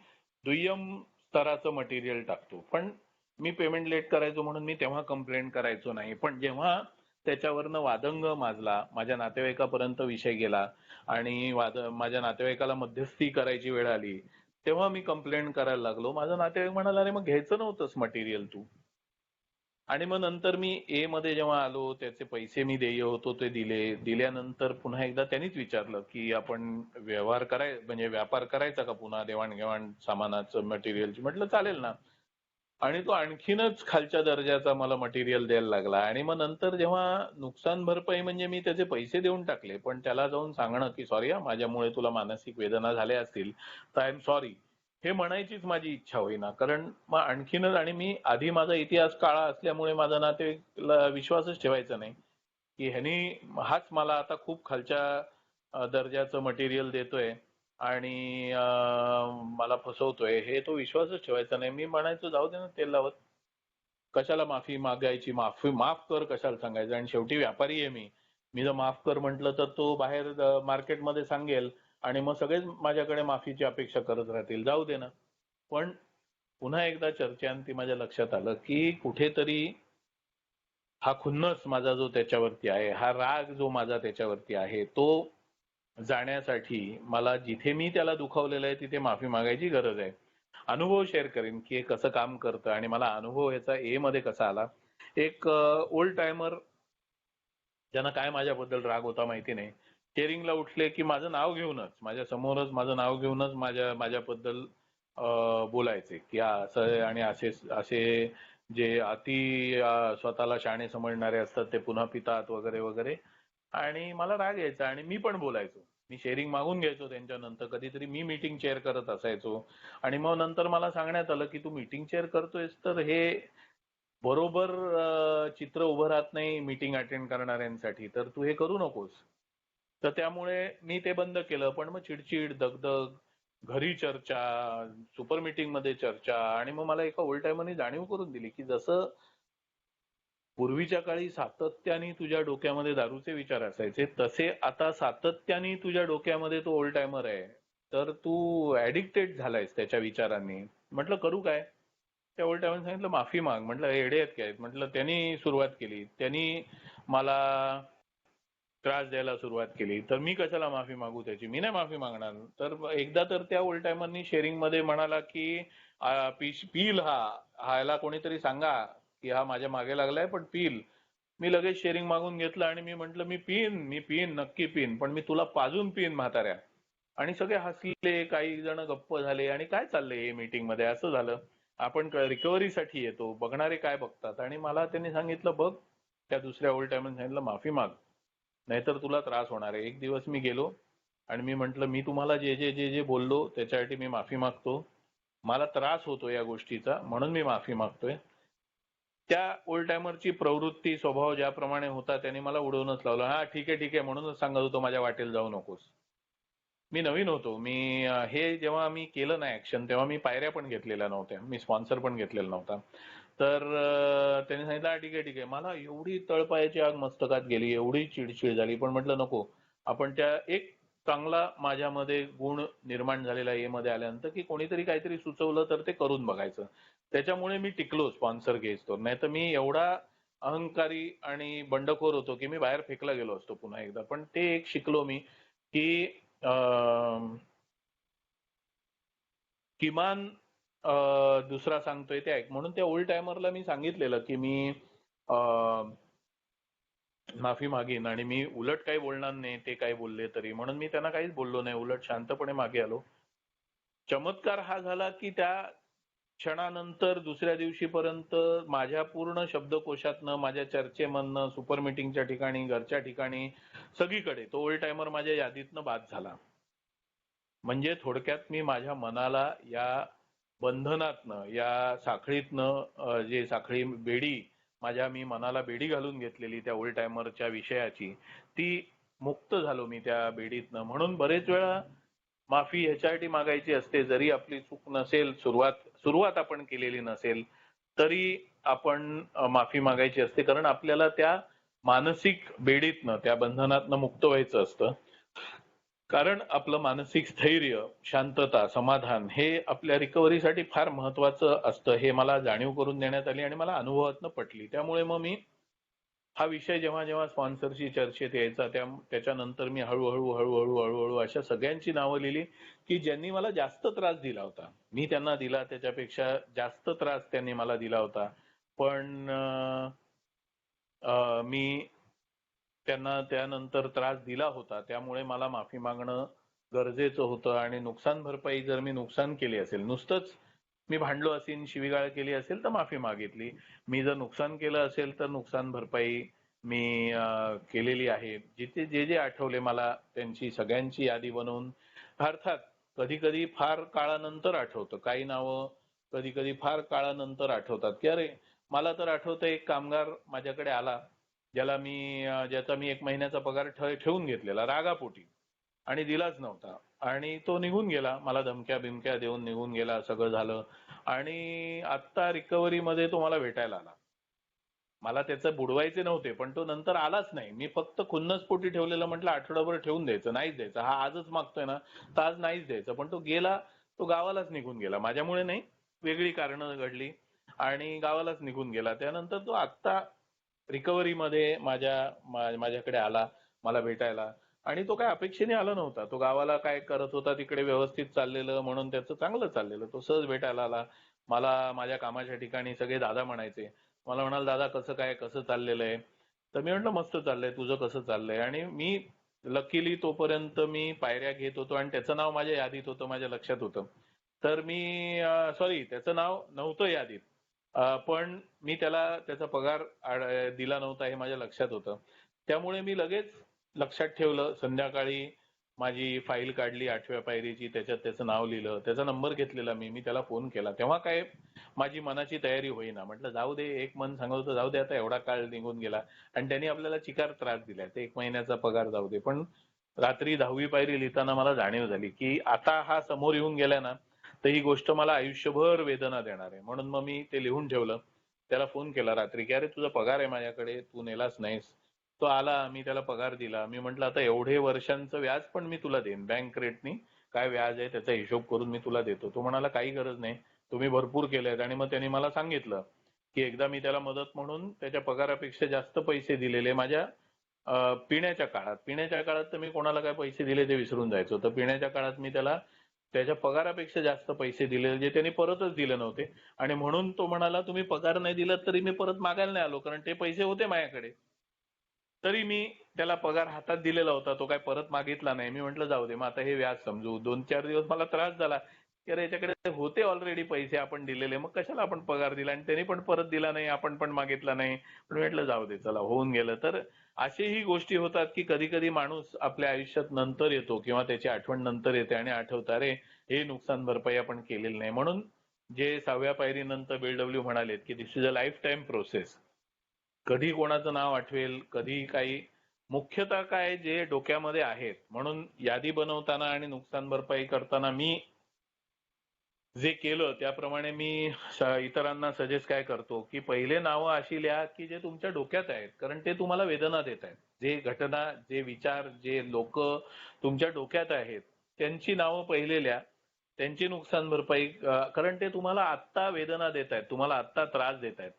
दुय्यम स्तराचं मटेरियल टाकतो. पण मी पेमेंट लेट करायचो म्हणून मी तेव्हा कंप्लेंट करायचो नाही. पण जेव्हा त्याच्यावरनं वादंग माजला, माझ्या नातेवाईकापर्यंत विषय गेला आणि माझ्या नातेवाईकाला मध्यस्थी करायची वेळ आली, तेव्हा मी कंप्लेंट करायला लागलो. माझा नातेवाईक म्हणाला, अरे मग घ्यायचं नव्हतंच मटेरियल तू. आणि मग नंतर मी ए मध्ये जेव्हा आलो, त्याचे पैसे मी देय होतो ते दिल्यानंतर पुन्हा एकदा त्यांनीच विचारलं की आपण म्हणजे व्यापार करायचा का पुन्हा, देवाणघेवाण सामानाचं मटेरियलची. म्हटलं चालेल ना. आणि तो आणखीनच खालच्या दर्जाचा मला मटेरियल द्यायला लागला. आणि मग नंतर जेव्हा नुकसान भरपाई म्हणजे मी त्याचे पैसे देऊन टाकले, पण त्याला जाऊन सांगणं की सॉरी माझ्यामुळे तुला मानसिक वेदना झाल्या असतील तर आय एम सॉरी, हे म्हणायचीच माझी इच्छा होईना. कारण मग आणखीनच, आणि मी आधी माझा इतिहास काळा असल्यामुळे माझा नातेवाईकला विश्वासच ठेवायचा नाही की हाच मला आता खूप खालच्या दर्जाचं मटेरियल देतोय आणि मला फसवतोय, हे तो विश्वासच ठेवायचा नाही. मी म्हणायचो जाऊ दे ना, तेल लावत. कशाला माफी मागायची, माफ कर कशाला सांगायचं. आणि शेवटी व्यापारी आहे मी जर माफ कर म्हटलं तर तो बाहेर मार्केटमध्ये सांगेल आणि मग सगळेच माझ्याकडे माफीची अपेक्षा करत राहतील. जाऊ दे ना. पण पुन्हा एकदा चर्चेअंती माझ्या लक्षात आलं की कुठेतरी हा खुन्नस माझा जो त्याच्यावरती आहे, हा राग जो माझा त्याच्यावरती आहे, तो जाण्यासाठी मला जिथे मी त्याला दुखावलेलं आहे तिथे माफी मागायची गरज आहे. अनुभव शेअर करेन की हे कसं काम करतं आणि मला अनुभव याचा ए मध्ये कसा आला. एक ओल्ड टायमर ज्यांना काय माझ्याबद्दल राग होता माहिती नाही, शेअरिंगला उठले की माझं नाव घेऊनच, माझ्या समोरच माझं नाव घेऊनच माझ्याबद्दल बोलायचे की असं आहे आणि असे असे जे अति स्वतःला शहाणे समजणारे असतात ते पुन्हा पितात वगैरे वगैरे. आणि मला राग यायचा आणि मी पण बोलायचो. मी शेअरिंग मागून घ्यायचो त्यांच्यानंतर. कधीतरी मी मीटिंग चेअर करत असायचो आणि मग नंतर मला सांगण्यात आलं की तू मीटिंग चेअर करतोयस तर हे बरोबर चित्र उभं राहत नाही मीटिंग अटेंड करणाऱ्यांसाठी, तर तू हे करू नकोस. तर त्यामुळे मी ते बंद केलं. पण मग चिडचिड, दगदग, घरी चर्चा, सुपर मीटिंग मध्ये चर्चा. आणि मग मला एका ओल्ड टायमरनी जाणीव करून दिली की जसं पूर्वीच्या काळी सातत्याने तुझ्या डोक्यामध्ये दारूचे विचार असायचे, तसे आता सातत्याने तुझ्या डोक्यामध्ये तो ओल्ड टायमर आहे. तर तू ऍडिक्टेड झालायस त्याच्या विचारांनी. म्हटलं करू काय. त्या ओल्ड टायमरने सांगितलं माफी माग. म्हटलं एडे आहेत काय. म्हटलं त्यांनी सुरुवात केली, त्यांनी मला त्रास द्यायला सुरुवात केली, तर मी कशाला माफी मागू त्याची. मी नाही माफी मागणार. तर एकदा तर त्या ओल्ड टायमरनी शेअरिंग मध्ये म्हणाला की पिल ह्याला कोणीतरी सांगा की हा माझ्या मागे लागलाय पण पिल. मी लगेच शेअरिंग मागून घेतलं आणि मी म्हंटल मी पिन नक्की पिन, पण मी तुला पाजून पिन म्हाताऱ्या. आणि सगळे हसले, काही जण गप्प झाले आणि काय चाललंय हे मीटिंग मध्ये असं झालं. आपण रिकव्हरीसाठी येतो, बघणारे काय बघतात. आणि मला त्यांनी सांगितलं बघ, त्या दुसऱ्या ओल्ड टायमरने सांगितलं माफी माग, नाहीतर तुला त्रास होणार आहे. एक दिवस मी गेलो आणि मी म्हंटल मी तुम्हाला जे बोललो त्याच्यासाठी मी माफी मागतो. मला त्रास होतो या गोष्टीचा म्हणून मी माफी मागतोय. त्या ओल्ड टायमरची प्रवृत्ती, स्वभाव ज्याप्रमाणे होता त्याने मला उडवूनच लावलं. हा ठीक आहे म्हणूनच सांगत होतो माझ्या वाटेल जाऊ नकोस. मी नवीन होतो. हे जेव्हा मी केलं ना ऍक्शन, तेव्हा मी पायऱ्या पण घेतलेल्या नव्हत्या, मी स्पॉन्सर पण घेतलेला नव्हता. तर त्यांनी सांगितलं हा ठीक आहे. मला एवढी तळपायाची आग मस्तकात गेली, एवढी चिडचिड झाली. पण म्हटलं नको. आपण त्या एक चांगला माझ्यामध्ये गुण निर्माण झालेला ए मध्ये आल्यानंतर की कोणीतरी काहीतरी सुचवलं तर ते करून बघायचं. त्याच्यामुळे मी टिकलो स्पॉन्सर घेतो. नाही तर मी एवढा अहंकारी आणि बंडखोर होतो की मी बाहेर फेकला गेलो असतो पुन्हा एकदा. पण ते एक शिकलो मी की किमान दुसरा सांगतोय ते ऐक. म्हणून त्या ओल्ड टायमरला मी सांगितलेलं की मी माफी मागेन आणि मी उलट काही बोलणार नाही ते काय बोलले तरी. म्हणून मी त्यांना काहीच बोललो नाही, उलट शांतपणे मागे आलो. चमत्कार हा झाला की त्या क्षणानंतर दुसऱ्या दिवशीपर्यंत माझ्या पूर्ण शब्दकोशातनं, माझ्या चर्चेमधनं, सुपर मीटिंगच्या ठिकाणी, घरच्या ठिकाणी, सगळीकडे तो ओल्ड टायमर माझ्या यादीतनं बाद झाला. म्हणजे थोडक्यात मी माझ्या मनाला या बंधनातनं, या साखळीतनं, जे साखळी बेडी मी मनाला बेडी घालून घेतलेली त्या ओल्ड टायमरच्या विषयाची, ती मुक्त झालो मी त्या बेडीतनं. म्हणून बरेच वेळा माफी ह्याच्यासाठी मागायची असते, जरी आपली चूक नसेल, सुरुवात आपण केलेली नसेल तरी आपण माफी मागायची असते. कारण आपल्याला त्या मानसिक बेडीतनं, त्या बंधनातनं मुक्त व्हायचं असतं. कारण आपलं मानसिक स्थैर्य, शांतता, समाधान हे आपल्या रिकव्हरीसाठी फार महत्वाचं असतं. हे मला जाणीव करून देण्यात आली आणि मला अनुभवातनं पटली. त्यामुळे मग मी हा विषय जेव्हा जेव्हा स्पॉन्सरशी चर्चेत यायचा त्याच्यानंतर मी हळूहळू अशा सगळ्यांची नावं लिहिली की ज्यांनी मला जास्त त्रास दिला होता. मी त्यांना दिला त्याच्यापेक्षा जास्त त्रास त्यांनी मला दिला होता. पण मी त्यांना त्यानंतर त्रास दिला होता, त्यामुळे मला माफी मागणं गरजेचं होतं. आणि नुकसान भरपाई जर मी नुकसान केली असेल, नुसतंच मी भांडलो असेल, शिवीगाळ केली असेल तर माफी मागितली. मी जर नुकसान केलं असेल तर नुकसान भरपाई मी केलेली आहे. जिथे जे आठवले मला त्यांची सगळ्यांची यादी बनवून. अर्थात कधी कधी फार काळानंतर आठवतं, काही नावं कधी कधी फार काळानंतर आठवतात की अरे मला तर आठवतं एक कामगार माझ्याकडे आला ज्याचा मी 1 महिन्याचा पगार ठेवून घेतलेला रागापोटी आणि दिलाच नव्हता. आणि तो निघून गेला, मला धमक्या बिमक्या देऊन निघून गेला, सगळं झालं. आणि आता रिकव्हरी मध्ये तो मला भेटायला आला मला त्याचं बुडवायचे नव्हते, पण तो नंतर आलाच नाही. मी फक्त खुन्नसपोटी ठेवलेलं, म्हटलं आठवडाभर ठेवून द्यायचं, नाहीच द्यायचं. हा आजच मागतोय ना, तर आज नाहीच द्यायचं. पण तो गेला, तो गावालाच निघून गेला. माझ्यामुळे नाही, वेगळी कारणं घडली आणि गावालाच निघून गेला. त्यानंतर तो आत्ता रिकव्हरीमध्ये माझ्याकडे आला मला भेटायला. आणि तो काय अपेक्षेने आला नव्हता. तो गावाला काय करत होता तिकडे व्यवस्थित चाललेलं म्हणून त्याचं चांगलं चाललेलं. तो सहज भेटायला आला. मला माझ्या कामाच्या ठिकाणी सगळे दादा म्हणायचे. मला म्हणाल, दादा कसं काय, कसं चाललेलं आहे? तर मी म्हटलं मस्त चाललंय, तुझं कसं चाललंय? आणि मी लकीली तोपर्यंत मी पायऱ्या घेत होतो आणि त्याचं नाव माझ्या यादीत होतं, माझ्या लक्षात होतं. तर मी सॉरी, त्याचं नाव नव्हतं यादीत. पण मी त्याला त्याचा पगार दिला नव्हता हे माझ्या लक्षात होतं. त्यामुळे मी लगेच लक्षात ठेवलं. संध्याकाळी माझी फाईल काढली 8व्या पायरीची, त्याच्यात त्याचं नाव लिहिलं, त्याचा नंबर घेतलेला मी त्याला फोन केला. तेव्हा काय माझी मनाची तयारी होईना. म्हटलं जाऊ दे, एक मन सांगत होतं जाऊ दे, आता एवढा काळ निघून गेला आणि त्यांनी आपल्याला चिकार त्रास दिलाय, ते 1 महिन्याचा पगार जाऊ दे. पण रात्री 10वी पायरी लिहिताना मला जाणीव झाली की आता हा समोर येऊन गेला ना, तर ही गोष्ट मला आयुष्यभर वेदना देणार आहे. म्हणून मग मी ते लिहून ठेवलं. त्याला फोन केला रात्री की अरे तुझा पगार आहे माझ्याकडे, तू नेलाच नाहीस. तो आला, मी त्याला पगार दिला. मी म्हटलं आता एवढे वर्षांचं व्याज पण मी तुला देईन, बँक रेटनी काय व्याज आहे त्याचा हिशोब करून मी तुला देतो. तो म्हणाला काही गरज नाही, तुम्ही भरपूर केलेत. आणि मग त्यांनी मला सांगितलं की एकदा मी त्याला मदत म्हणून त्याच्या पगारापेक्षा जास्त पैसे दिलेले माझ्या पिण्याच्या काळात तर मी कोणाला काय पैसे दिले ते विसरून जायचो. तर पिण्याच्या काळात मी त्याला त्याच्या पगारापेक्षा जास्त पैसे दिले, जे त्यांनी परतच दिले नव्हते. आणि म्हणून तो म्हणाला तुम्ही पगार नाही दिला तरी मी परत मागायला नाही आलो, कारण ते पैसे होते माझ्याकडे. तरी मी त्याला पगार हातात दिलेला होता, तो काय परत मागितला नाही. मी म्हटलं जाऊ दे, मग आता हे व्याज समजू. 2-4 दिवस मला त्रास झाला की अरे याच्याकडे होते ऑलरेडी पैसे आपण दिलेले, मग कशाला आपण पगार दिला आणि त्यांनी पण परत दिला नाही, आपण पण मागितला नाही. पण म्हटलं जाऊ दे, चला होऊन गेलं. तर असेही गोष्टी होतात की कधी कधी माणूस आपल्या आयुष्यात नंतर येतो किंवा त्याची आठवण नंतर येते आणि आठवतं अरे हे नुकसान भरपाई आपण केलेली नाही. म्हणून जे 6व्या पायरीनंतर BW म्हणालेत की this is a lifetime process. कधी कोणाचं नाव आठवेल, कधी काही, मुख्यतः काय जे डोक्यामध्ये आहेत. म्हणून यादी बनवताना आणि नुकसान भरपाई करताना मी जे केलं त्याप्रमाणे मी इतरांना सजेस्ट काय करतो की पहिले नावं अशी लिहा की जे तुमच्या डोक्यात आहेत, कारण ते तुम्हाला वेदना देत आहेत. जे घटना, जे विचार, जे लोक तुमच्या डोक्यात आहेत त्यांची नावं पहिले लिहा, त्यांची नुकसान भरपाई, कारण ते तुम्हाला आत्ता वेदना देत आहेत, तुम्हाला आत्ता त्रास देत आहेत.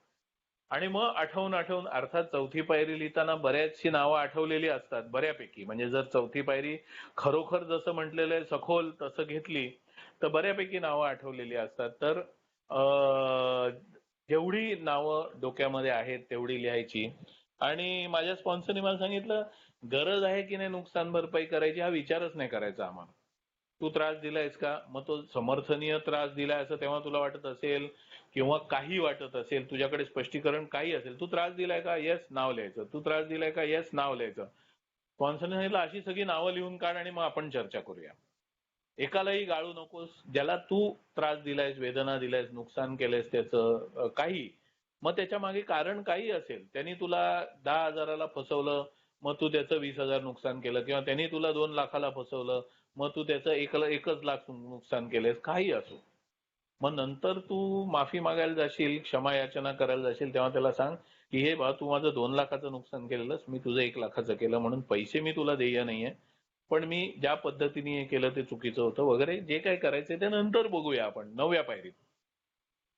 आणि मग आठवून आठवून, अर्थात चौथी पायरी लिहिताना बऱ्याचशी नावं आठवलेली असतात बऱ्यापैकी. म्हणजे जर चौथी पायरी खरोखर जसं म्हटलेलं आहे सखोल तसं घेतली तर बऱ्यापैकी नावं आठवलेली असतात. तर जेवढी नावं डोक्यामध्ये आहेत तेवढी लिहायची. आणि माझ्या स्पॉन्सरने मला सांगितलं गरज आहे की नाही नुकसान भरपाई करायची हा विचारच नाही करायचा आम्हाला. तू त्रास दिलायस का, मग तो समर्थनीय त्रास दिलाय असं तेव्हा तुला वाटत असेल किंवा काही वाटत असेल, तुझ्याकडे स्पष्टीकरण काही असेल, तू त्रास दिलाय का, येस नाव लिहायचं. तू त्रास दिलाय का, येस नाव लिहायचं. स्पॉन्सरने सांगितलं अशी सगळी नावं लिहून काढ आणि मग आपण चर्चा करूया. एकालाही गाळू नकोस. ज्याला तू त्रास दिलायस, वेदना दिलायस, नुकसान केलंयस त्याचं काही, मग त्याच्या मागे कारण काही असेल. त्यांनी तुला 10,000ला फसवलं, मग तू त्याचं 20,000 नुकसान केलं, किंवा त्यांनी तुला 2 लाखाला फसवलं, मग तू त्याचं 1 लाख नुकसान केलंयस, काही असो. मग नंतर तू माफी मागायला जाशील, क्षमा याचना करायला जाशील, तेव्हा त्याला सांग की हे बा तू माझं 2 लाखाचं नुकसान केलेलंस, मी तुझं 1 लाखाचं केलं, म्हणून पैसे मी तुला देय नाहीये, पण मी ज्या पद्धतीने हे केलं ते चुकीचं होतं वगैरे. जे काही करायचंय ते नंतर बघूया आपण 9व्या पायरीत.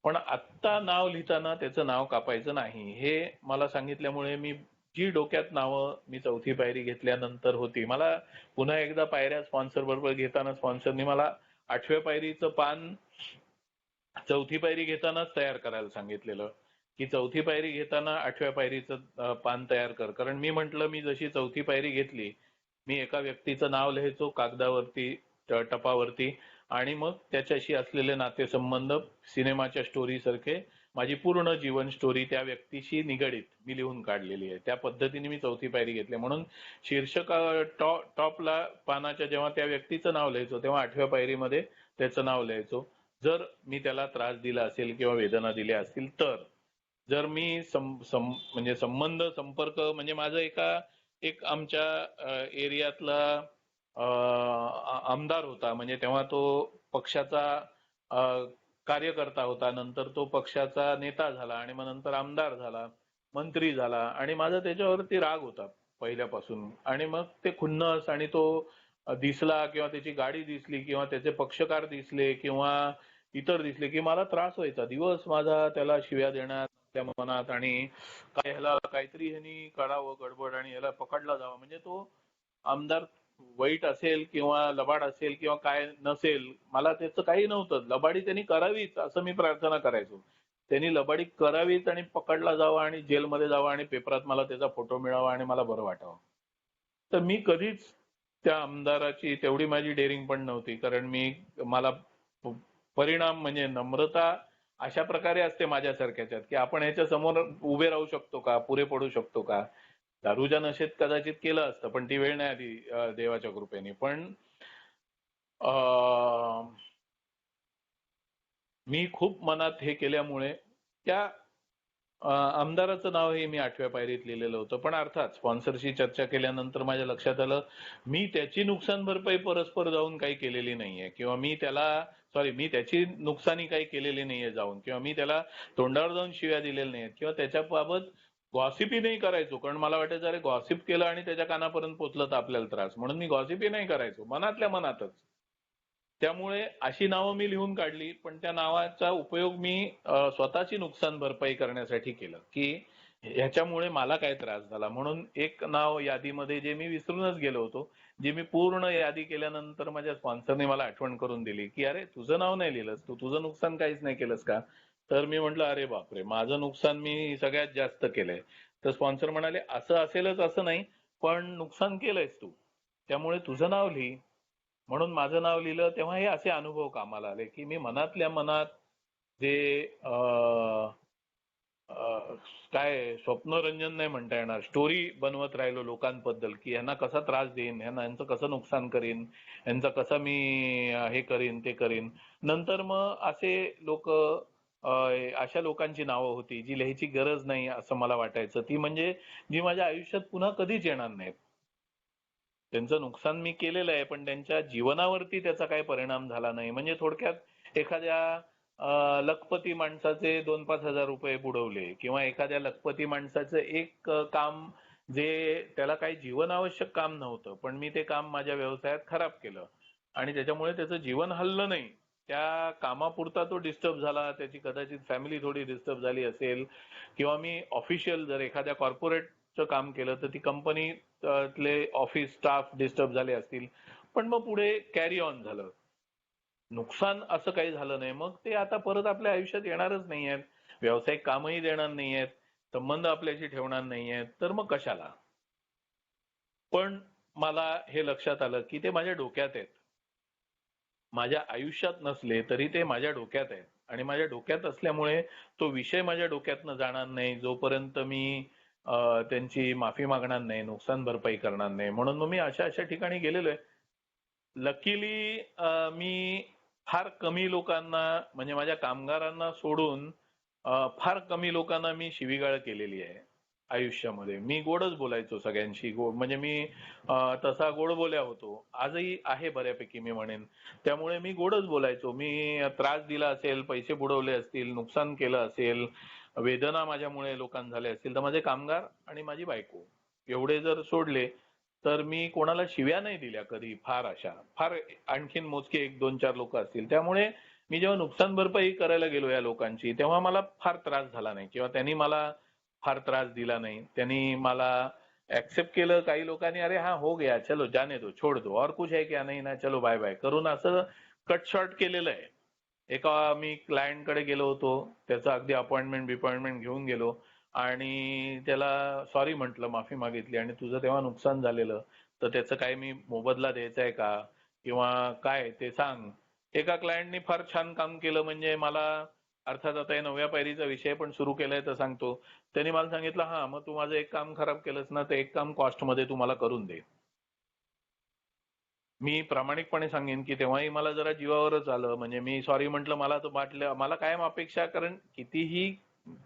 पण आत्ता नाव लिहिताना त्याचं नाव कापायचं नाही, हे मला सांगितल्यामुळे मी जी डोक्यात नावं मी चौथी पायरी घेतल्यानंतर होती, मला पुन्हा एकदा पायऱ्या स्पॉन्सर बरोबर घेताना स्पॉन्सरनी मला 8व्या पायरीचं पान चौथी पायरी घेतानाच तयार करायला सांगितलेलं की चौथी पायरी घेताना 8व्या पायरीचं पान तयार कर. कारण मी म्हटलं मी जशी चौथी पायरी घेतली, मी एका व्यक्तीचं नाव लिहायचो कागदावरती, टपावरती, आणि मग त्याच्याशी असलेले नातेसंबंध सिनेमाच्या स्टोरी सारखे माझी पूर्ण जीवन स्टोरी त्या व्यक्तीशी निगडीत मी लिहून काढलेली आहे. त्या पद्धतीने मी चौथी पायरी घेतली. म्हणून शीर्षक टॉपला पानाच्या जेव्हा त्या व्यक्तीचं नाव लिहायचो तेव्हा 8व्या पायरीमध्ये त्याचं नाव लिहायचो. जर मी त्याला त्रास दिला असेल किंवा वेदना दिल्या असतील तर. जर मी म्हणजे संबंध संपर्क, म्हणजे माझं एक आमच्या एरियातला आमदार होता, म्हणजे तेव्हा तो पक्षाचा कार्यकर्ता होता, नंतर तो पक्षाचा नेता झाला आणि मग नंतर आमदार झाला. मंत्री झाला आणि माझा त्याच्यावरती राग होता पहिल्यापासून. आणि मग ते खुन्नस आणि तो दिसला किंवा त्याची गाडी दिसली किंवा त्याचे पक्षकार दिसले किंवा इतर दिसले की मला त्रास व्हायचा. दिवस माझा त्याला शिव्या देण्यात त्या मनात आणि काय ह्याला काहीतरी ह्यांनी करावं गडबड आणि ह्याला पकडला जावं. म्हणजे तो आमदार वाईट असेल किंवा लबाड असेल किंवा काय नसेल, मला त्याचं काही नव्हतं. लबाडी त्यांनी करावीच असं मी प्रार्थना करायचो. त्यांनी लबाडी करावीच आणि पकडला जावा आणि जेलमध्ये जावा आणि पेपरात मला त्याचा फोटो मिळावा आणि मला बरं वाटावं. तर मी कधीच त्या आमदाराची तेवढी माझी डेअरिंग पण नव्हती. कारण मला परिणाम म्हणजे नम्रता अशा प्रकारे असते माझ्यासारख्याच्यात की आपण ह्याच्या समोर उभे राहू शकतो का, पुरे पडू शकतो का. दारूच्या नशेत कदाचित केलं असतं पण ती वेळ नाही आली देवाच्या कृपेने. पण मी खूप मनात हे केल्यामुळे त्या आमदाराचं नावही मी 8व्या पायरीत लिहिलेलं होतं. पण अर्थात स्पॉन्सरशी चर्चा केल्यानंतर माझ्या लक्षात आलं मी त्याची नुकसान भरपाई परस्पर जाऊन काही केलेली नाहीये किंवा मी त्याची नुकसानी काही केलेली नाहीये जाऊन किंवा मी त्याला तोंडावर जाऊन शिव्या दिलेल्या नाहीयेत किंवा त्याच्याबाबत गॉसिपही नाही करायचो. कारण मला वाटायचं अरे गॉसिप केलं आणि त्याच्या कानापर्यंत पोहोचलं तर आपल्याला त्रास, म्हणून मी गॉसिपही नाही करायचो मनातल्या मनातच. त्यामुळे अशी नावं मी लिहून काढली पण त्या नावाचा उपयोग मी स्वतःची नुकसान भरपाई करण्यासाठी केलं की ह्याच्यामुळे मला काय त्रास झाला. म्हणून एक नाव यादीमध्ये जे मी विसरूनच गेलो होतो, जे मी पूर्ण यादी केल्यानंतर माझ्या स्पॉन्सरने मला आठवण करून दिली की अरे तुझं नाव नाही लिहिलंस, तू तुझं नुकसान काहीच नाही केलंस का. तर मी म्हटलं अरे बापरे, माझं नुकसान मी सगळ्यात जास्त केलंय. तर स्पॉन्सर म्हणाले असं असेलच असं नाही, पण नुकसान केलंयस तू, त्यामुळे तुझं नाव लिही. म्हणून माझं नाव लिहिलं. तेव्हा हे असे अनुभव कामाला आले की मी मनातल्या मनात जे काय स्वप्नरंजन नाही म्हणता येणार, स्टोरी बनवत राहिलो लोकांबद्दल की यांना कसा त्रास देईन, यांचं कसं नुकसान करीन, यांचं कसं मी हे करीन ते करीन. नंतर मग असे लोक अशा लोकांची नावं होती जी लिहायची गरज नाही असं मला वाटायचं. ती म्हणजे जी माझ्या आयुष्यात पुन्हा कधीच येणार नाहीत. त्यांचं नुकसान मी केलेलं आहे पण त्यांच्या जीवनावरती त्याचा काही परिणाम झाला नाही. म्हणजे थोडक्यात एखाद्या लखपती माणसाचे 2-5 हजार रुपये बुडवले किंवा एखाद्या लखपती माणसाचं एक काम जे त्याला काही जीवनावश्यक काम नव्हतं पण मी ते काम माझ्या व्यवसायात खराब केलं आणि त्याच्यामुळे त्याचं जीवन हललं नाही. त्या कामापुरता तो डिस्टर्ब झाला, त्याची कदाचित फॅमिली थोडी डिस्टर्ब झाली असेल किंवा मी ऑफिशियल जर एखाद्या कॉर्पोरेटचं काम केलं तर ती कंपनीतले ऑफिस स्टाफ डिस्टर्ब झाले असतील. पण मग पुढे कॅरी ऑन झालं. नुकसान असं काही झालं नाही. मग ते आता परत आपल्या आयुष्यात येणारच नाहीयेत. व्यावसायिक कामही देणार नाहीयेत. संबंध आपल्याशी ठेवणार नाहीयेत. तर मग कशाला? पण मला हे लक्षात आलं की ते माझ्या डोक्यात आहेत. माझ्या आयुष्यात नसले तरी ते माझ्या डोक्यात आहेत आणि माझ्या डोक्यात असल्यामुळे तो विषय माझ्या डोक्यातनं जाणार नाही जोपर्यंत मी त्यांची माफी मागणार नाही, नुकसान भरपाई करणार नाही. म्हणून मग मी अशा अशा ठिकाणी गेलेलो आहे. लकीली मी फार कमी लोकांना म्हणजे माझ्या कामगारांना सोडून फार कमी लोकांना मी शिवीगाळ केलेली आहे आयुष्यामध्ये. मी गोडच बोलायचो सगळ्यांशी. म्हणजे मी तसा गोड बोल्या होतो. आजही आहे बऱ्यापैकी मी म्हणेन. त्यामुळे मी गोडच बोलायचो. मी त्रास दिला असेल, पैसे बुडवले असतील, नुकसान केलं असेल, वेदना माझ्यामुळे लोकांना झाल्या असतील तर माझे कामगार आणि माझी बायको एवढे जर सोडले तर मी कोणाला शिव्या नाही दिल्या कधी. फार आणखीन मोजके 1-2-4 लोक असतील. त्यामुळे मी जेव्हा नुकसान भरपाई करायला गेलो या लोकांची तेव्हा मला फार त्रास झाला नाही किंवा त्यांनी मला फार त्रास दिला नाही. त्यांनी मला ऍक्सेप्ट केलं. काही लोकांनी अरे हा हो गया चलो जाने दो छोड़ दो और कुछ है क्या, नाही ना चलो बाय बाय करून असं कट शॉर्ट केलेलं आहे. मी क्लायंटकडे गेलो होतो. त्याचं अगदी अपॉइंटमेंट घेऊन गेलो आणि त्याला सॉरी म्हटलं, माफी मागितली आणि तुझं तेव्हा नुकसान झालेलं तर त्याचं काय मी मोबदला द्यायचा आहे का किंवा काय ते सांग. एका क्लायंटनी फार छान काम केलं. म्हणजे मला अर्थात आता 9व्या पायरीचा विषय पण सुरू केलाय तर सांगतो. त्यांनी मला सांगितलं हा मग तू माझं एक काम खराब केलंस ना तर एक काम कॉस्टमध्ये तू मला करून दे. मी प्रामाणिकपणे सांगेन की तेव्हाही मला जरा जीवावरच आलं. म्हणजे मी सॉरी म्हटलं. मला तर वाटलं मला कायम अपेक्षा, कारण कितीही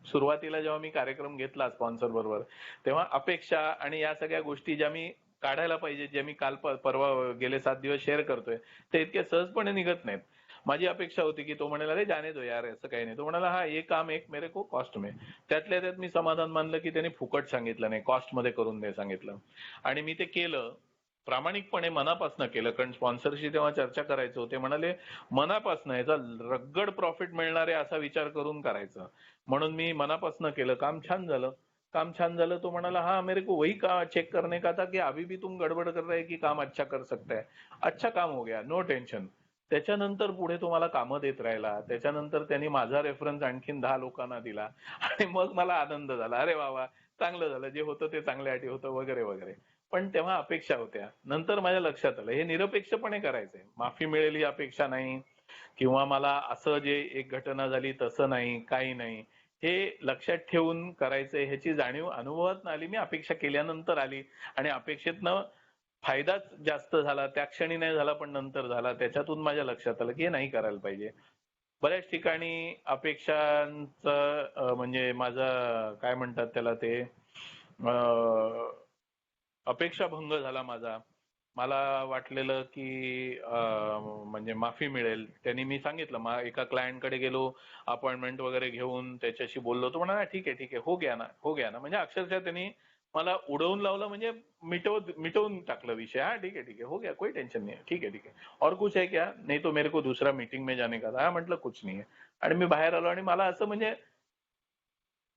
सुरुवातीला जेव्हा मी कार्यक्रम घेतला स्पॉन्सर बरोबर तेव्हा अपेक्षा आणि या सगळ्या गोष्टी ज्या मी काढायला पाहिजे, ज्या मी काल परवा गेले 7 दिवस शेअर करतोय ते इतक्या सहजपणे निघत नाहीत. माझी अपेक्षा होती की तो म्हणाला, अरे जाने दो यार, असं काही नाही. तो म्हणाला, हा ये काम एक मेरे को कॉस्ट में. त्यातल्या त्यात मी समाधान मानलं की त्याने फुकट सांगितलं नाही, कॉस्ट मध्ये करून दे सांगितलं. आणि मी ते केलं, प्रामाणिकपणे मनापासनं केलं. कारण स्पॉन्सरशी तेव्हा चर्चा करायचो, ते म्हणाले मनापासनं याचा रगड प्रॉफिट मिळणार आहे असा विचार करून करायचं. म्हणून मी मनापासनं केलं. काम छान झालं. काम छान झालं. तो म्हणाला, हाँ मेरे को वही का चेक करने का था कि अभी भी तुम गड़बड़ कर रहे कि काम अच्छा कर सकता है. अच्छा काम हो गया, नो टेन्शन. त्याच्यानंतर पुढे तुम्हाला कामं देत राहिला. त्याच्यानंतर त्यांनी माझा रेफरन्स आणखीन 10 लोकांना दिला आणि मग मला आनंद झाला. अरे वा वा, चांगलं झालं, जे होतं ते चांगल्यासाठी होतं वगैरे वगैरे. पण तेव्हा अपेक्षा होत्या. नंतर माझ्या लक्षात आलं हे निरपेक्षपणे करायचंय. माफी मिळेल ही अपेक्षा नाही किंवा मला असं जे एक घटना झाली तसं नाही, काही नाही. हे लक्षात ठेवून करायचंय ह्याची जाणीव अनुभवात आली. मी अपेक्षा केल्यानंतर आली आणि अपेक्षेतनं फायदाच जास्त झाला. त्या क्षणी नाही झाला पण नंतर झाला. त्याच्यातून माझ्या लक्षात आलं की हे नाही करायला पाहिजे. बऱ्याच ठिकाणी अपेक्षांचं म्हणजे माझं काय म्हणतात त्याला ते अपेक्षाभंग झाला माझा. मला वाटलेलं की म्हणजे माफी मिळेल. त्यांनी मी सांगितलं एका क्लायंटकडे गेलो, अपॉइंटमेंट वगैरे घेऊन त्याच्याशी बोललो. तो म्हणाला ठीक आहे ठीक आहे, हो गया ना हो गया ना. म्हणजे अक्षरशः त्यांनी मला उडवून लावलं, म्हणजे मिटवून टाकलं विषय. हा ठीक है हो गया, कोई टेंशन नहीं है, ठीक है. और कुछ है क्या? नहीं तो मेरे को दूसरा मीटिंग में जाने का था. हा म्हटलं कुछ नहीं है. आणि मी बाहेर आलो आणि मला असं म्हणजे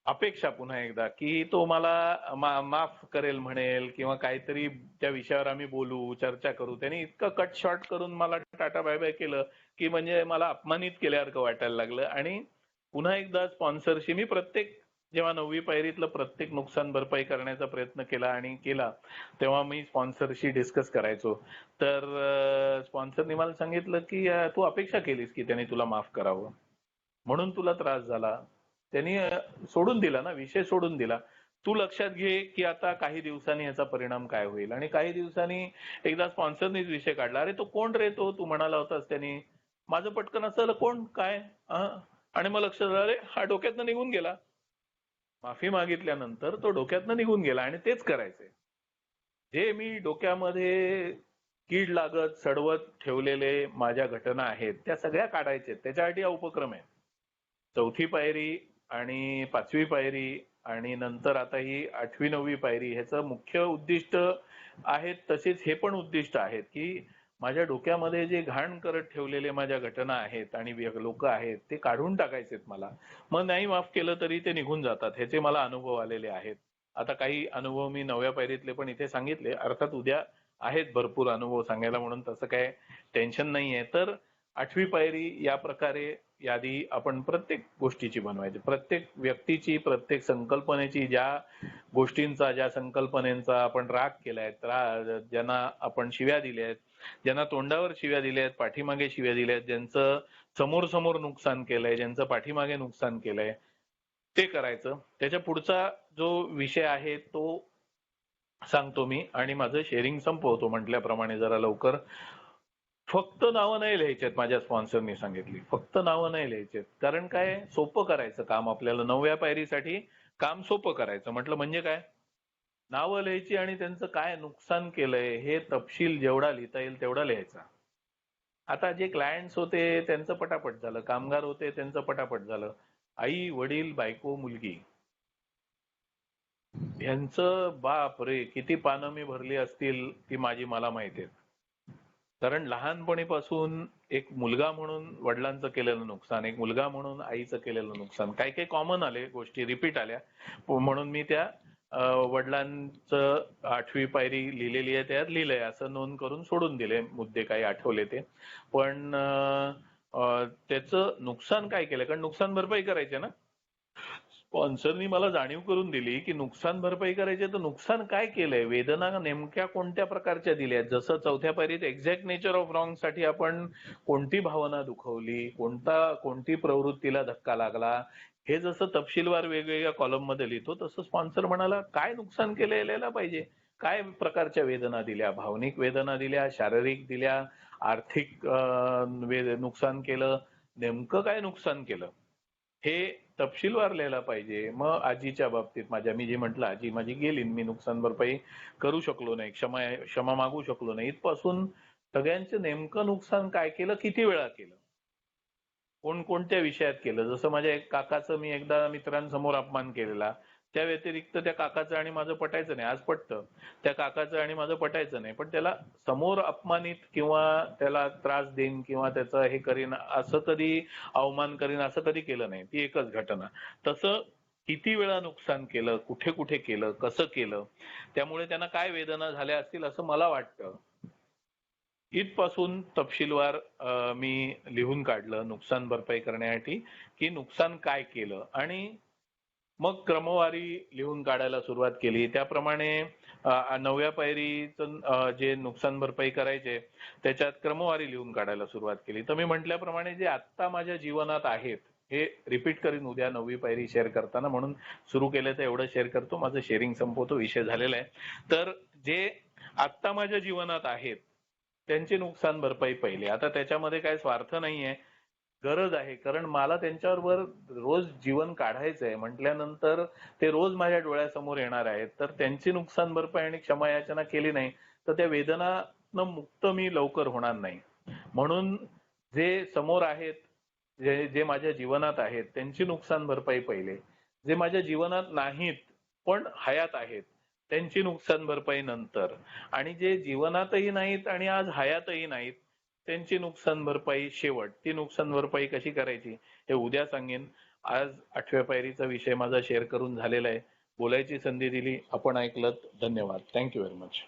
अपेक्षा पुन्हा एकदा की तो मला माफ करेल म्हणेल किंवा काहीतरी त्या विषयावर आम्ही बोलू, चर्चा करू. त्यांनी इतकं कट शॉर्ट करून मला टाटा बाय बाय केलं की म्हणजे मला अपमानित केल्यासारखं वाटायला लागलं. आणि पुन्हा एकदा स्पॉन्सरशी मी जेव्हा 9वी पायरीतलं प्रत्येक नुकसान भरपाई करण्याचा प्रयत्न केला आणि केला, तेव्हा मी स्पॉन्सरशी डिस्कस करायचो. तर स्पॉन्सरनी मला सांगितलं की तू अपेक्षा केलीस की त्याने तुला माफ करावं, म्हणून तुला त्रास झाला. त्यांनी सोडून दिला ना, विषय सोडून दिला. तू लक्षात घे की आता काही दिवसांनी याचा परिणाम काय होईल. आणि काही दिवसांनी एकदा स्पॉन्सरनीच विषय काढला, अरे तो कोण रे, तो तू म्हणाला होतास त्यांनी. माझं पटकन असं कोण काय. आणि मग लक्षात आलं, अरे हा डोक्यातनं निघून गेला. माफी मागितल्यानंतर तो डोक्यातनं निघून गेला आणि तेच करायचंय. जे मी डोक्यामध्ये कीड लागत सडवत ठेवलेले माझ्या घटना आहेत त्या सगळ्या काढायच्या. त्याच्यासाठी हा उपक्रम आहे. 4थी पायरी आणि 5वी पायरी आणि नंतर आता ही 8वी 9वी पायरी, ह्याचं मुख्य उद्दिष्ट आहेत. तसेच हे पण उद्दिष्ट आहेत की माझ्या डोक्यामध्ये जे घाण करत ठेवलेले माझ्या घटना आहेत आणि लोक आहेत ते काढून टाकायचेत मला. मग नाही माफ केलं तरी ते निघून जातात. ह्याचे मला अनुभव आलेले आहेत. आता काही अनुभव मी 9व्या पायरीतले पण इथे सांगितले. अर्थात उद्या आहेत भरपूर अनुभव सांगायला, म्हणून तसं काय टेन्शन नाहीये. तर 8वी पायरी या प्रकारे यादी आपण प्रत्येक गोष्टीची बनवायची. प्रत्येक व्यक्तीची, प्रत्येक संकल्पनेची, ज्या गोष्टींचा, ज्या संकल्पनेचा आपण राग केलाय, ज्यांना आपण शिव्या दिल्या आहेत, ज्यांना तोंडावर शिव्या दिल्या आहेत, पाठीमागे शिव्या दिल्या आहेत, ज्यांचं समोर समोर नुकसान केलंय, ज्यांचं पाठीमागे नुकसान केलंय, ते करायचं. त्याच्या पुढचा जो विषय आहे तो सांगतो मी आणि माझं शेअरिंग संपवतो म्हटल्याप्रमाणे जरा लवकर. फक्त नावं नाही लिहायचेत, माझ्या स्पॉन्सरनी सांगितली. फक्त नावं नाही लिहायचेत. कारण काय, सोपं करायचं काम आपल्याला. 9व्या पायरीसाठी काम सोपं करायचं म्हटलं म्हणजे काय, नावं लिहायची आणि त्यांचं काय नुकसान केलंय हे तपशील जेवढा लिहिता येईल तेवढा लिहायचा. आता जे क्लायंट्स होते त्यांचं पटापट झालं, कामगार होते त्यांचं पटापट झालं. आई वडील बायको मुलगी यांचं बाप रे किती पानं मी भरली असतील ती मला माहिती आहेत. कारण लहानपणीपासून एक मुलगा म्हणून वडिलांचं केलेलं नुकसान, एक मुलगा म्हणून आईचं केलेलं नुकसान, काही काही कॉमन आले, गोष्टी रिपीट आल्या. म्हणून मी त्या वडिलांचं 8वी पायरी लिहिलेली आहे त्यात लिहिलंय असं नोंद करून सोडून दिले. मुद्दे काही आठवले ते. पण त्याचं नुकसान काय केलं, कारण नुकसान भरपाई करायचे ना. स्पॉन्सरनी मला जाणीव करून दिली की नुकसान भरपाई करायची तर नुकसान काय केलंय, वेदना नेमक्या कोणत्या प्रकारच्या दिल्यात. जसं 4थ्या पायरीत एक्झॅक्ट नेचर ऑफ रॉंग साठी आपण कोणती भावना दुखवली, कोणती प्रवृत्तीला धक्का लागला, हे जसं तपशीलवार वेगवेगळ्या कॉलम मध्ये लिहितो, तसं स्पॉन्सर म्हणाला काय नुकसान केलं लिहायला पाहिजे. काय प्रकारच्या वेदना दिल्या, भावनिक वेदना दिल्या, शारीरिक दिल्या, आर्थिक नुकसान केलं, नेमकं काय नुकसान केलं हे तपशीलवार लिहायला पाहिजे. मग आजीच्या बाबतीत मी जे म्हटलं, आजी माझी गेली, मी नुकसान भरपाई करू शकलो नाही, क्षमा मागू शकलो नाही, इथपासून सगळ्यांचं नेमकं नुकसान काय केलं, किती वेळा केलं, कोणकोणत्या विषयात केलं. जसं माझ्या एक काकाचं मी एकदा मित्रांसमोर अपमान केलेला. त्या व्यतिरिक्त त्या काकाचं आणि माझं पटायचं नाही. आज पटतं. त्या काकाचं आणि माझं पटायचं नाही. पण त्याला समोर अपमानित किंवा त्याला त्रास देईन किंवा त्याचं हे करीन असं कधी अवमान करीन असं कधी केलं नाही. ती एकच घटना. तसं किती वेळा नुकसान केलं, कुठे कुठे केलं, कसं केलं, त्यामुळे त्यांना काय वेदना झाल्या असतील असं मला वाटतं. इथपासून तपशीलवार मी लिहून काढलं नुकसान भरपाई करण्यासाठी की नुकसान काय केलं आणि मग क्रमवारी लिहून काढायला सुरुवात केली. त्याप्रमाणे 9व्या पायरीचं जे नुकसान भरपाई करायचे त्याच्यात क्रमवारी लिहून काढायला सुरुवात केली. तर मी म्हटल्याप्रमाणे जे आत्ता माझ्या जीवनात आहेत हे रिपीट करीन उद्या 9वी पायरी शेअर करताना, म्हणून सुरू केलं तर एवढं शेअर करतो. माझं शेअरिंग संपवतो, विषय झालेला आहे. तर जे आत्ता माझ्या जीवनात आहेत त्यांची नुकसान भरपाई पहिली. आता त्याच्यामध्ये काय स्वार्थ नाहीये, गरज आहे. कारण मला त्यांच्याबरोबर रोज जीवन काढायचं आहे म्हटल्यानंतर ते रोज माझ्या डोळ्यासमोर येणार आहेत. तर त्यांची नुकसान भरपाई आणि क्षमायाचना केली नाही तर त्या वेदनांना मुक्त मी लवकर होणार नाही. म्हणून जे समोर आहेत, जे जे माझ्या जीवनात आहेत त्यांची नुकसान भरपाई पहिले, जे माझ्या जीवनात नाहीत पण हयात आहेत त्यांची नुकसान भरपाई नंतर, आणि जे जीवनातही नाहीत आणि आज हयातही नाहीत त्यांची नुकसान भरपाई शेवट. ती नुकसान भरपाई कशी करायची हे उद्या सांगेन. आज 8व्या पायरीचा विषय माझा शेअर करून झालेला आहे. बोलायची संधी दिली, आपण ऐकलत. धन्यवाद. Thank you very much.